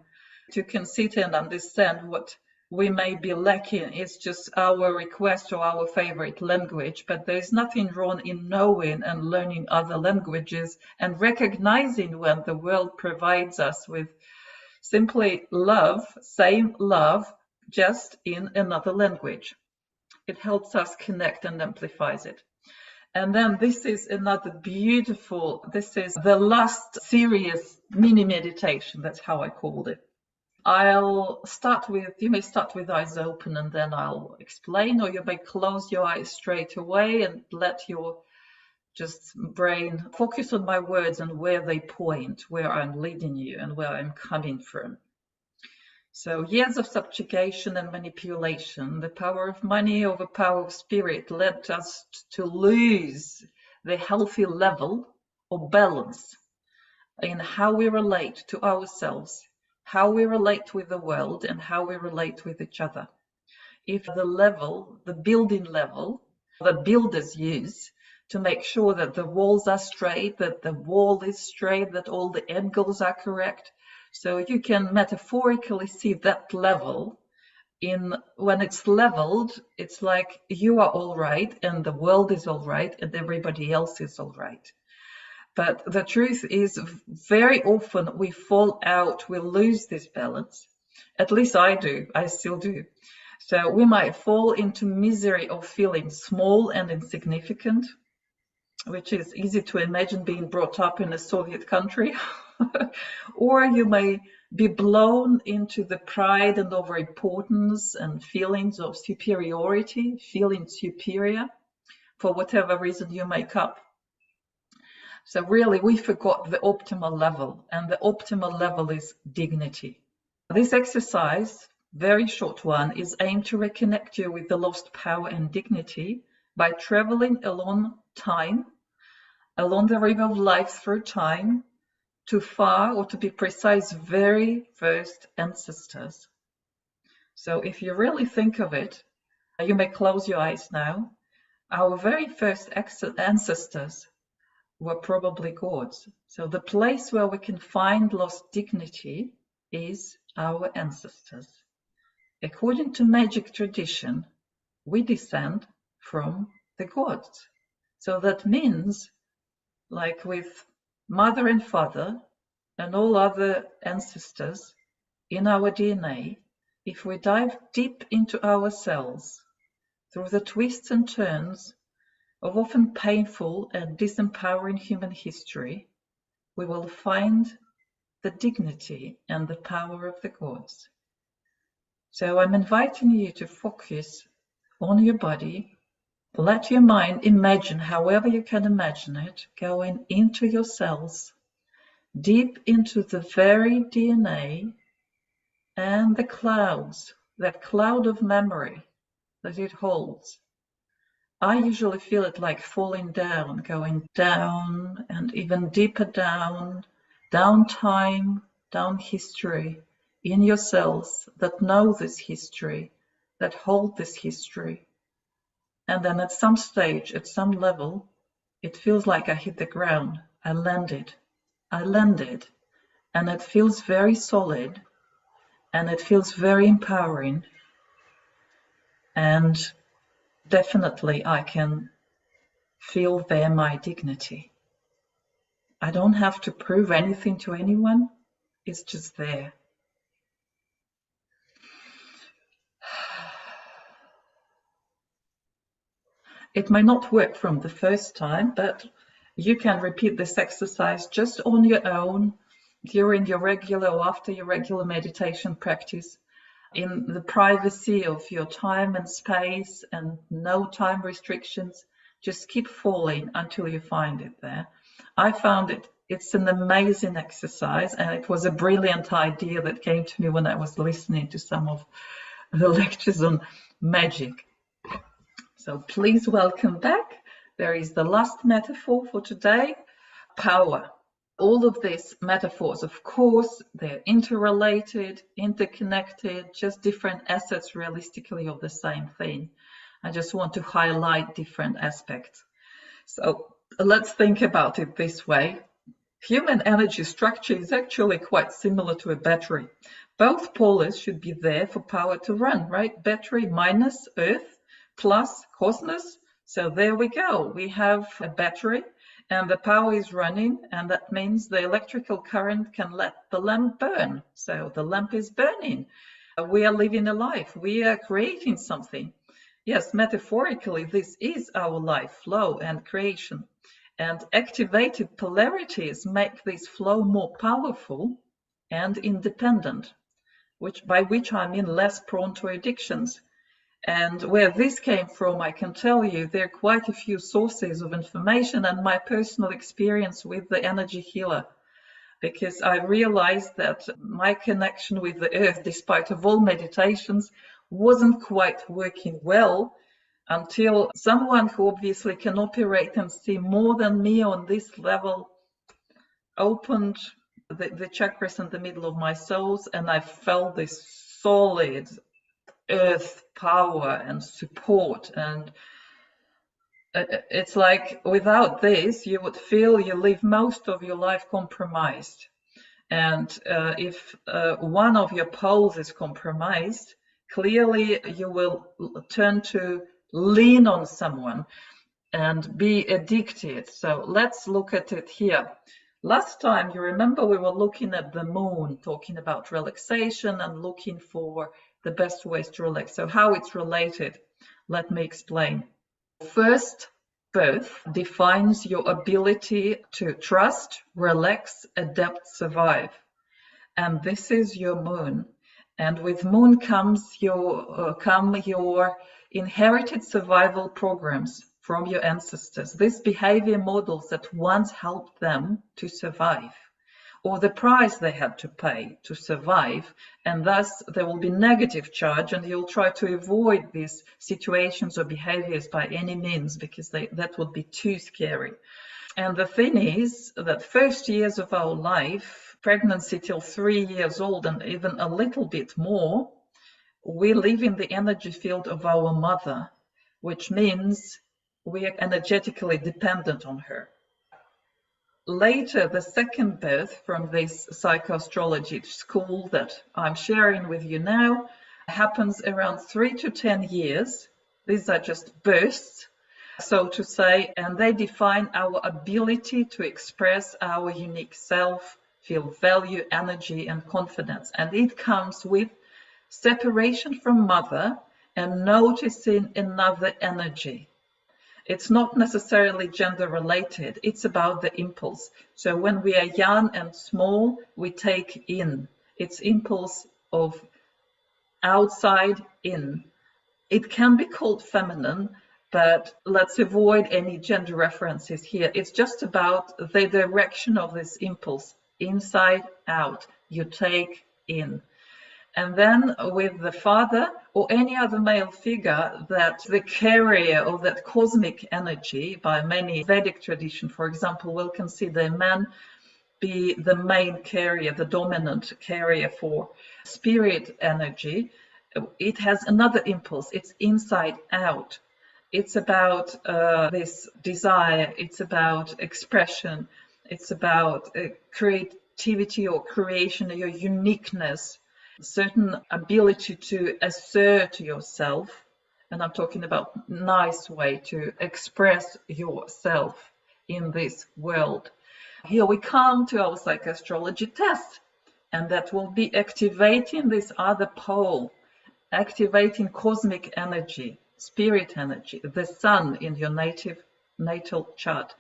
to consider and understand what we may be lacking. It's just our request or our favorite language, but there's nothing wrong in knowing and learning other languages and recognizing when the world provides us with simply love, same love, just in another language. It helps us connect and amplifies it. And then this is another beautiful, this is the last serious mini meditation. That's how I called it. I'll start with, you may start with eyes open and then I'll explain, or you may close your eyes straight away and let your just brain focus on my words and where they point, where I'm leading you and where I'm coming from. So years of subjugation and manipulation, the power of money over power of spirit led us to lose the healthy level of balance in how we relate to ourselves, how we relate with the world, and how we relate with each other. If the level, the building level that builders use to make sure that the walls are straight, that the wall is straight, that all the angles are correct. So you can metaphorically see that level in when it's leveled, it's like you are all right and the world is all right and everybody else is all right. But the truth is very often we fall out, we lose this balance. At least I do, I still do. So we might fall into misery of feeling small and insignificant, which is easy to imagine being brought up in a Soviet country. Or you may be blown into the pride and overimportance and feelings of superiority, feeling superior for whatever reason you make up. So really, we forgot the optimal level, and the optimal level is dignity. This exercise, very short one, is aimed to reconnect you with the lost power and dignity by traveling along time, along the river of life through time, to far, or to be precise, very first ancestors. So if you really think of it, you may close your eyes now. Our very first ancestors were probably gods. So the place where we can find lost dignity is our ancestors. According to magic tradition, we descend from the gods. So that means, like with mother and father and all other ancestors in our DNA, if we dive deep into ourselves through the twists and turns of often painful and disempowering human history, we will find the dignity and the power of the gods. So I'm inviting you to focus on your body. Let your mind imagine, however you can imagine it, going into your cells, deep into the very DNA and the clouds, that cloud of memory that it holds. I usually feel it like falling down, going down and even deeper down, down time, down history, in your cells that know this history, that hold this history. And then at some stage, at some level, it feels like I hit the ground. I landed, and it feels very solid, and it feels very empowering. And definitely I can feel there my dignity. I don't have to prove anything to anyone. It's just there. It may not work from the first time, but you can repeat this exercise just on your own during your regular or after your regular meditation practice, in the privacy of your time and space and no time restrictions. Just keep falling until you find it there. I found it. It's an amazing exercise, and it was a brilliant idea that came to me when I was listening to some of the lectures on magic. So please welcome back. There is the last metaphor for today, power. All of these metaphors, of course, they're interrelated, interconnected, just different assets realistically of the same thing. I just want to highlight different aspects. So let's think about it this way. Human energy structure is actually quite similar to a battery. Both poles should be there for power to run, right? Battery minus Earth plus cosmos. So there we go. We have a battery and the power is running, and that means the electrical current can let the lamp burn. So the lamp is burning. We are living a life. We are creating something. Yes, metaphorically, this is our life flow and creation. And activated polarities make this flow more powerful and independent, by which I mean less prone to addictions. And where this came from, I can tell you, there are quite a few sources of information and my personal experience with the energy healer, because I realized that my connection with the earth, despite of all meditations, wasn't quite working well until someone who obviously can operate and see more than me on this level opened the chakras in the middle of my soles, and I felt this solid earth power and support. And it's like without this, you would feel you live most of your life compromised. And if one of your poles is compromised, clearly you will turn to lean on someone and be addicted. So let's look at it here. Last time, you remember, we were looking at the moon, talking about relaxation and looking for the best ways to relax. So how it's related, let me explain. First, birth defines your ability to trust, relax, adapt, survive. And this is your moon. And with moon comes your inherited survival programs from your ancestors. These behavior models that once helped them to survive, or the price they had to pay to survive, and thus there will be negative charge, and you'll try to avoid these situations or behaviors by any means, because that would be too scary. And the thing is that first years of our life, pregnancy till 3 years old and even a little bit more, we live in the energy field of our mother, which means we are energetically dependent on her. Later, the second birth from this psychoastrology school that I'm sharing with you now happens around 3 to 10 years. These are just bursts, so to say, and they define our ability to express our unique self, feel value, energy, and confidence. And it comes with separation from mother and noticing another energy. It's not necessarily gender related, it's about the impulse. So when we are young and small, we take in. It's impulse of outside in. It can be called feminine, but let's avoid any gender references here. It's just about the direction of this impulse, inside out, you take in. And then with the father or any other male figure, that the carrier of that cosmic energy, by many Vedic tradition, for example, will consider a man be the main carrier, the dominant carrier for spirit energy. It has another impulse. It's inside out. It's about this desire. It's about expression. It's about creativity or creation, your uniqueness, certain ability to assert yourself. And I'm talking about nice way to express yourself in this world. Here we come to our psychoastrology test, and that will be activating this other pole, activating cosmic energy, spirit energy, the sun in your natal chart.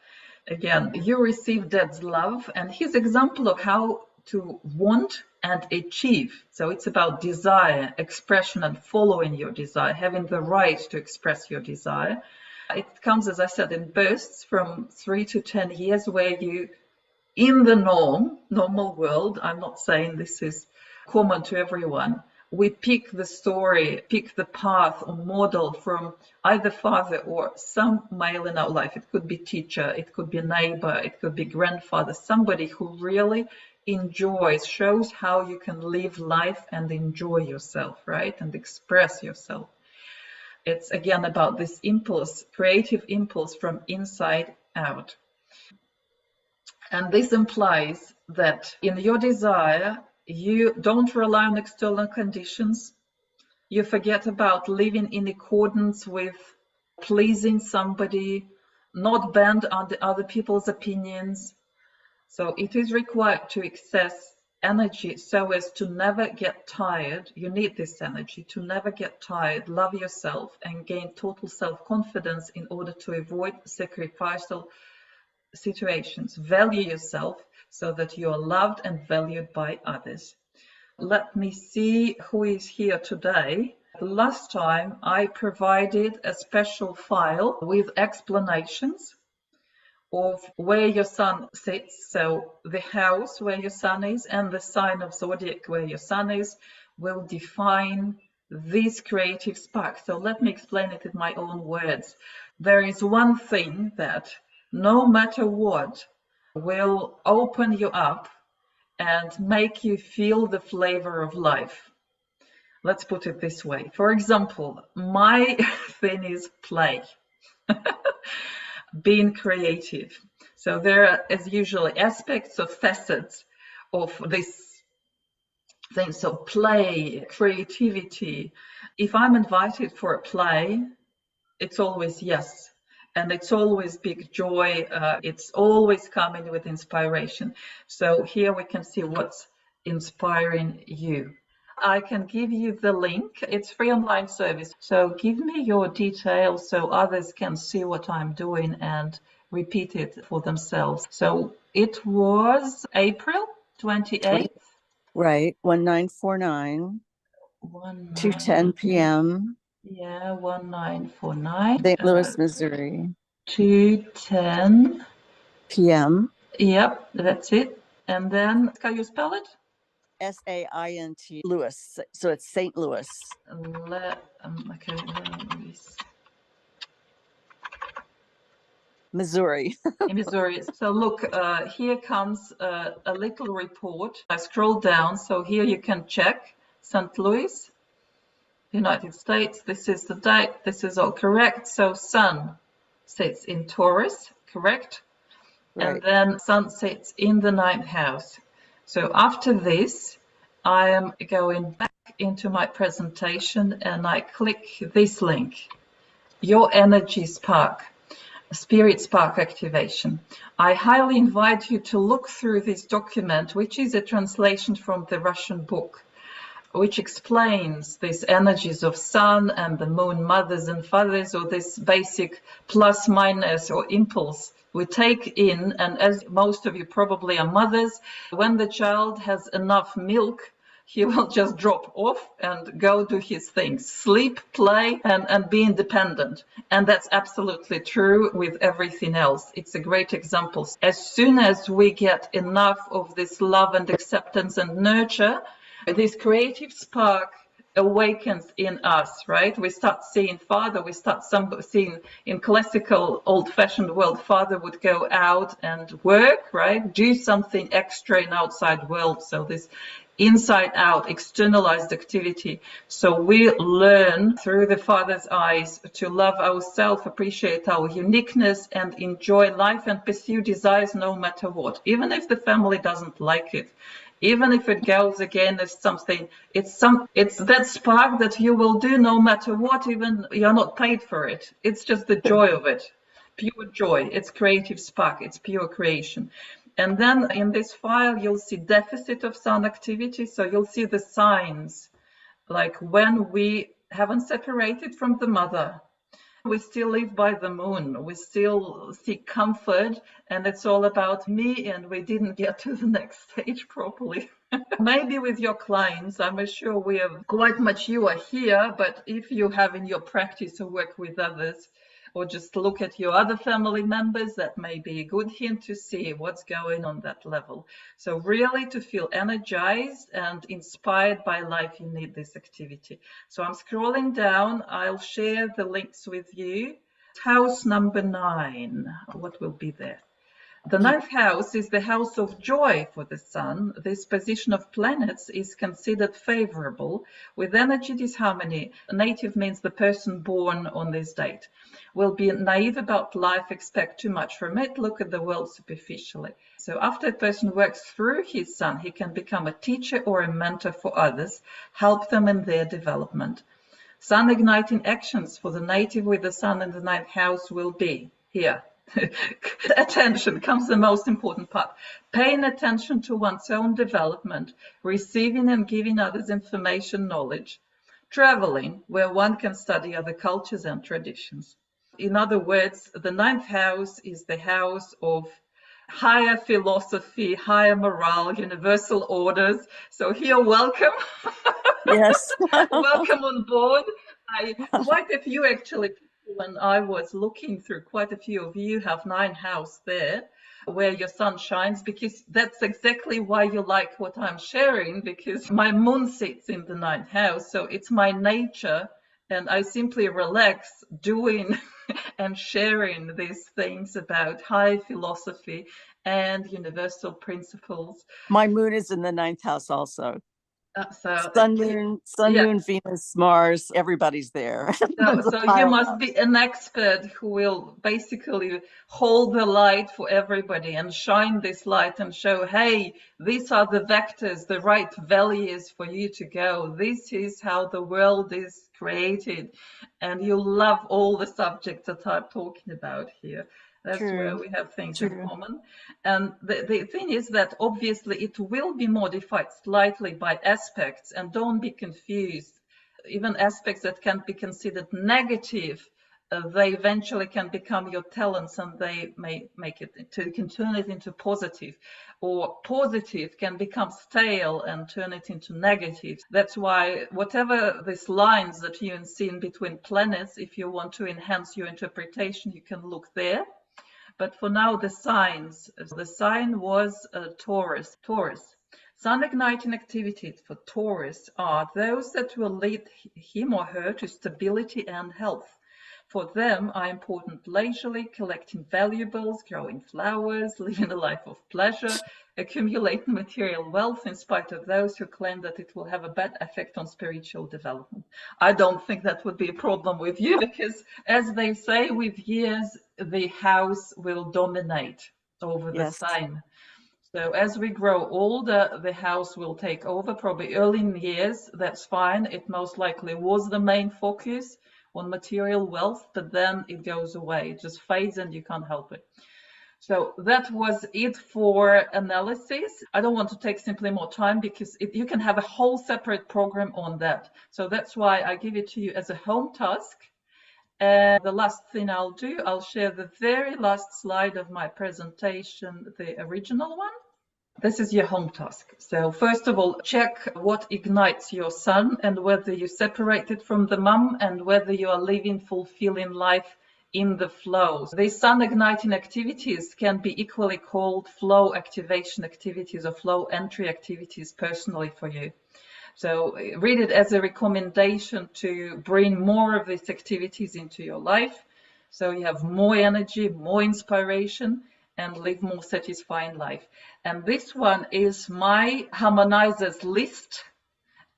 Again, you receive Dad's love, and his example of how to want and achieve. So it's about desire, expression, and following your desire, having the right to express your desire. It comes, as I said, in bursts from 3 to 10 years, where you, in the normal world, I'm not saying this is common to everyone, we pick the story, pick the path or model from either father or some male in our life. It could be teacher, it could be neighbor, it could be grandfather, somebody who really enjoys, shows how you can live life and enjoy yourself, right? And express yourself. It's again about this impulse, creative impulse from inside out. And this implies that in your desire, you don't rely on external conditions. You forget about living in accordance with pleasing somebody, not bend on other people's opinions. So it is required to access energy so as to never get tired. You need this energy to never get tired, love yourself, and gain total self-confidence in order to avoid sacrificial situations. Value yourself so that you are loved and valued by others. Let me see who is here today. Last time I provided a special file with explanations of where your sun sits, so the house where your sun is and the sign of zodiac where your sun is will define this creative spark. So let me explain it in my own words. There is one thing that no matter what will open you up and make you feel the flavor of life. Let's put it this way. For example, my thing is play. Being creative. So there are, as usually, aspects of facets of this thing. So play, creativity. If I'm invited for a play, it's always yes. And it's always big joy. It's always coming with inspiration. So here we can see what's inspiring you. I can give you the link. It's free online service. So give me your details so others can see what I'm doing and repeat it for themselves. So it was April 28th. Right. 1949. 2:10 p.m. Yeah, 1949. St. Louis, Missouri. 2:10 p.m. Yep, that's it. And then, can you spell it? SAINT Louis. So it's St. Louis. Okay, Louis. Missouri. In Missouri. So look, here comes a little report. I scroll down, so here you can check St. Louis. United States. This is the date. This is all correct. So Sun sits in Taurus, correct? And Right. then Sun sits in the 9th house. So after this, I am going back into my presentation and I click this link, Your Energy Spark, Spirit Spark Activation. I highly invite you to look through this document, which is a translation from the Russian book, which explains these energies of sun and the moon, mothers and fathers, or this basic plus minus or impulse we take in. And as most of you probably are mothers, when the child has enough milk, he will just drop off and go do his things, sleep, play, and be independent. And that's absolutely true with everything else. It's a great example. As soon as we get enough of this love and acceptance and nurture, this creative spark awakens in us, right? We start seeing Father, we start seeing in classical old-fashioned world, Father would go out and work, right? Do something extra in outside world. So this inside out, externalized activity. So we learn through the Father's eyes to love ourselves, appreciate our uniqueness, and enjoy life and pursue desires no matter what, even if the family doesn't like it. Even if it goes against something, it's that spark that you will do no matter what, even you're not paid for it. It's just the joy of it, pure joy. It's creative spark. It's pure creation. And then in this file, you'll see deficit of sun activity. So you'll see the signs, like when we haven't separated from the mother. We still live by the moon. We still seek comfort, and it's all about me, and we didn't get to the next stage properly. Maybe with your clients, I'm sure we have quite mature here, but if you have in your practice or work with others, or just look at your other family members, that may be a good hint to see what's going on that level. So really, to feel energized and inspired by life, you need this activity. So I'm scrolling down. I'll share the links with you. House number 9, what will be there? The 9th house is the house of joy for the sun. This position of planets is considered favorable. With energy disharmony, native means the person born on this date will be naive about life, expect too much from it, look at the world superficially. So after a person works through his sun, he can become a teacher or a mentor for others, help them in their development. Sun igniting actions for the native with the sun in the 9th house will be here. Attention comes the most important part. Paying attention to one's own development, receiving and giving others information, knowledge. Traveling, where one can study other cultures and traditions. In other words, the 9th house is the house of higher philosophy, higher morale, universal orders. So here, welcome. Yes. Welcome on board. Quite a few actually, when I was looking through, quite a few of you have 9th house there where your sun shines, because that's exactly why you like what I'm sharing, because my moon sits in the 9th house. So it's my nature, and I simply relax doing and sharing these things about high philosophy and universal principles. My moon is in the 9th house also. So Sun, moon, Venus, Mars, everybody's there. So you must be an expert who will basically hold the light for everybody and shine this light and show, hey, these are the vectors, the right values for you to go. This is how the world is created. And you love all the subjects that I'm talking about here. That's where we have things in common. And the thing is that obviously it will be modified slightly by aspects, and don't be confused. Even aspects that can be considered negative, they eventually can become your talents, and they may make it you can turn it into positive, or positive can become stale and turn it into negative. That's why whatever these lines that you see in between planets, if you want to enhance your interpretation, you can look there. But for now, the signs. The sign was Taurus. Sun igniting activities for Taurus are those that will lead him or her to stability and health. For them are important leisurely, collecting valuables, growing flowers, living a life of pleasure, accumulating material wealth in spite of those who claim that it will have a bad effect on spiritual development. I don't think that would be a problem with you because, as they say, with years, the house will dominate over the Yes. sign. So as we grow older, the house will take over, probably early in years, that's fine. It most likely was the main focus on material wealth, but then it goes away, it just fades and you can't help it. So that was it for analysis. I don't want to take simply more time because you can have a whole separate program on that. So that's why I give it to you as a home task. And the last thing I'll do, I'll share the very last slide of my presentation, the original one. This is your home task. So first of all, check what ignites your sun and whether you separated from the mum and whether you are living fulfilling life in the flow. These sun igniting activities can be equally called flow activation activities or flow entry activities personally for you. So read it as a recommendation to bring more of these activities into your life so you have more energy, more inspiration, and live more satisfying life. And this one is my Harmonizers list,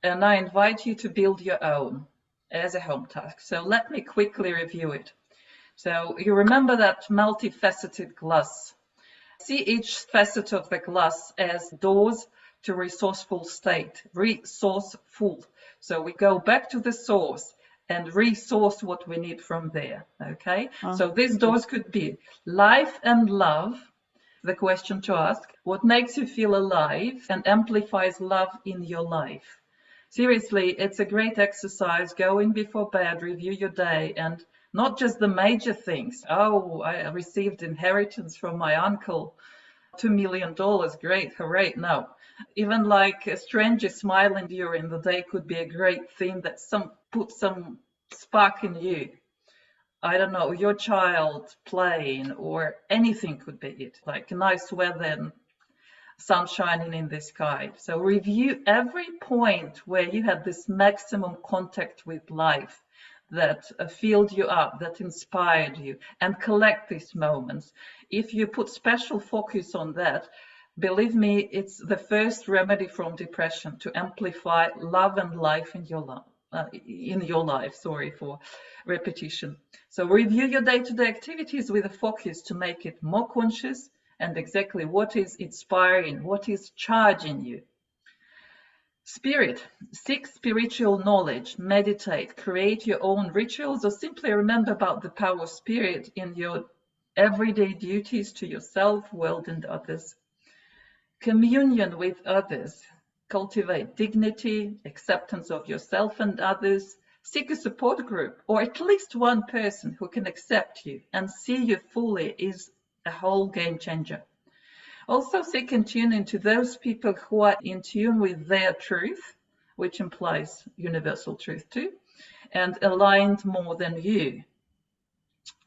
and I invite you to build your own as a home task. So let me quickly review it. So you remember that multifaceted glass. See each facet of the glass as doors to resourceful state, resourceful. So we go back to the source and resource what we need from there, okay? So these doors could be life and love, the question to ask, what makes you feel alive and amplifies love in your life? Seriously, it's a great exercise. Go in before bed, review your day, and not just the major things. Oh, I received inheritance from my uncle, $2 million, great, hooray. No, even like a stranger smiling during the day could be a great thing that put some spark in you. I don't know, your child playing or anything could be it, like nice weather and sun shining in the sky. So review every point where you had this maximum contact with life that filled you up, that inspired you, and collect these moments. If you put special focus on that, believe me, it's the first remedy from depression to amplify love and life in your life. Sorry for repetition. So review your day-to-day activities with a focus to make it more conscious and exactly what is inspiring, what is charging you. Spirit, seek spiritual knowledge, meditate, create your own rituals, or simply remember about the power of spirit in your everyday duties to yourself, world, and others. Communion with others, cultivate dignity, acceptance of yourself and others. Seek a support group, or at least one person who can accept you and see you fully is a whole game changer. Also seek and tune into those people who are in tune with their truth, which implies universal truth too, and aligned more than you.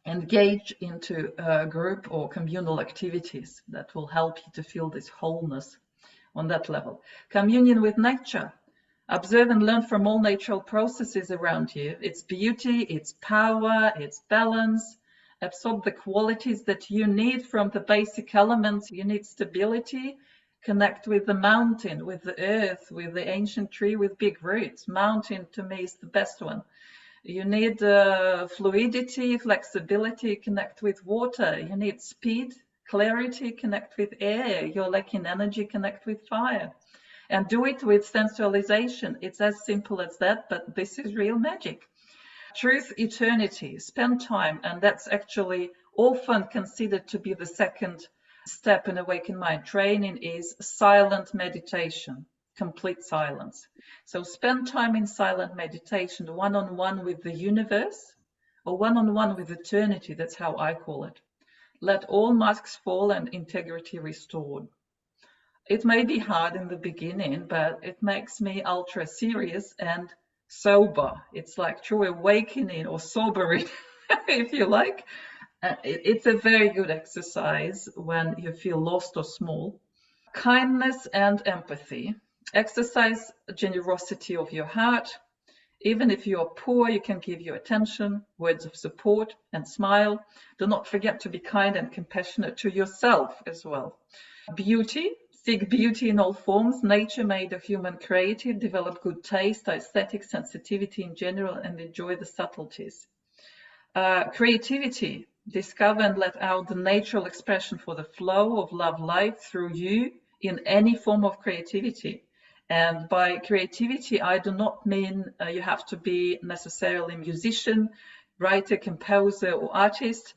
Engage into a group or communal activities that will help you to feel this wholeness on that level. Communion with nature. Observe and learn from all natural processes around you, its beauty, its power, its balance. Absorb the qualities that you need from the basic elements. You need stability. Connect with the mountain, with the earth, with the ancient tree with big roots. Mountain to me is the best one. You need fluidity, flexibility, connect with water. You need speed, clarity, connect with air. You're lacking energy, connect with fire. And do it with sensualization. It's as simple as that, but this is real magic. Truth, eternity, spend time, and that's actually often considered to be the second step in awakened mind training is silent meditation, complete silence. So spend time in silent meditation, one-on-one with the universe or one-on-one with eternity. That's how I call it. Let all masks fall and integrity restored. It may be hard in the beginning, but it makes me ultra serious and sober. It's like true awakening or sobering, if you like. It's a very good exercise when you feel lost or small. Kindness and empathy. Exercise generosity of your heart. Even if you are poor, you can give your attention, words of support, and smile. Do not forget to be kind and compassionate to yourself as well. Beauty. Seek beauty in all forms. Nature made of human created. Develop good taste, aesthetic sensitivity in general, and enjoy the subtleties. Creativity. Discover and let out the natural expression for the flow of love life through you in any form of creativity. And by creativity, I do not mean you have to be necessarily a musician, writer, composer, or artist.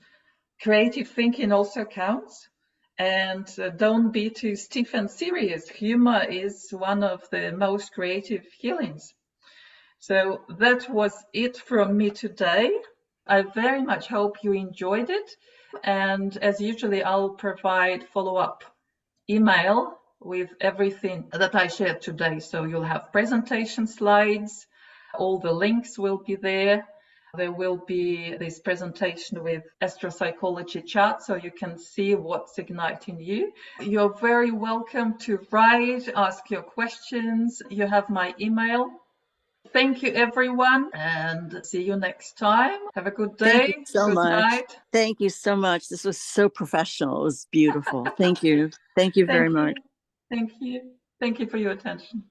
Creative thinking also counts. And don't be too stiff and serious. Humor is one of the most creative healings. So that was it from me today. I very much hope you enjoyed it. And as usually, I'll provide follow-up email with everything that I shared today. So you'll have presentation slides, all the links will be there. There will be this presentation with AstroPsychology chart so you can see what's igniting you. You're very welcome to write, ask your questions. You have my email. Thank you, everyone, and see you next time. Have a good day. Thank you so good much. night. Thank you so much. This was so professional. It was beautiful. Thank you. Thank you very much. Thank you. Thank you for your attention.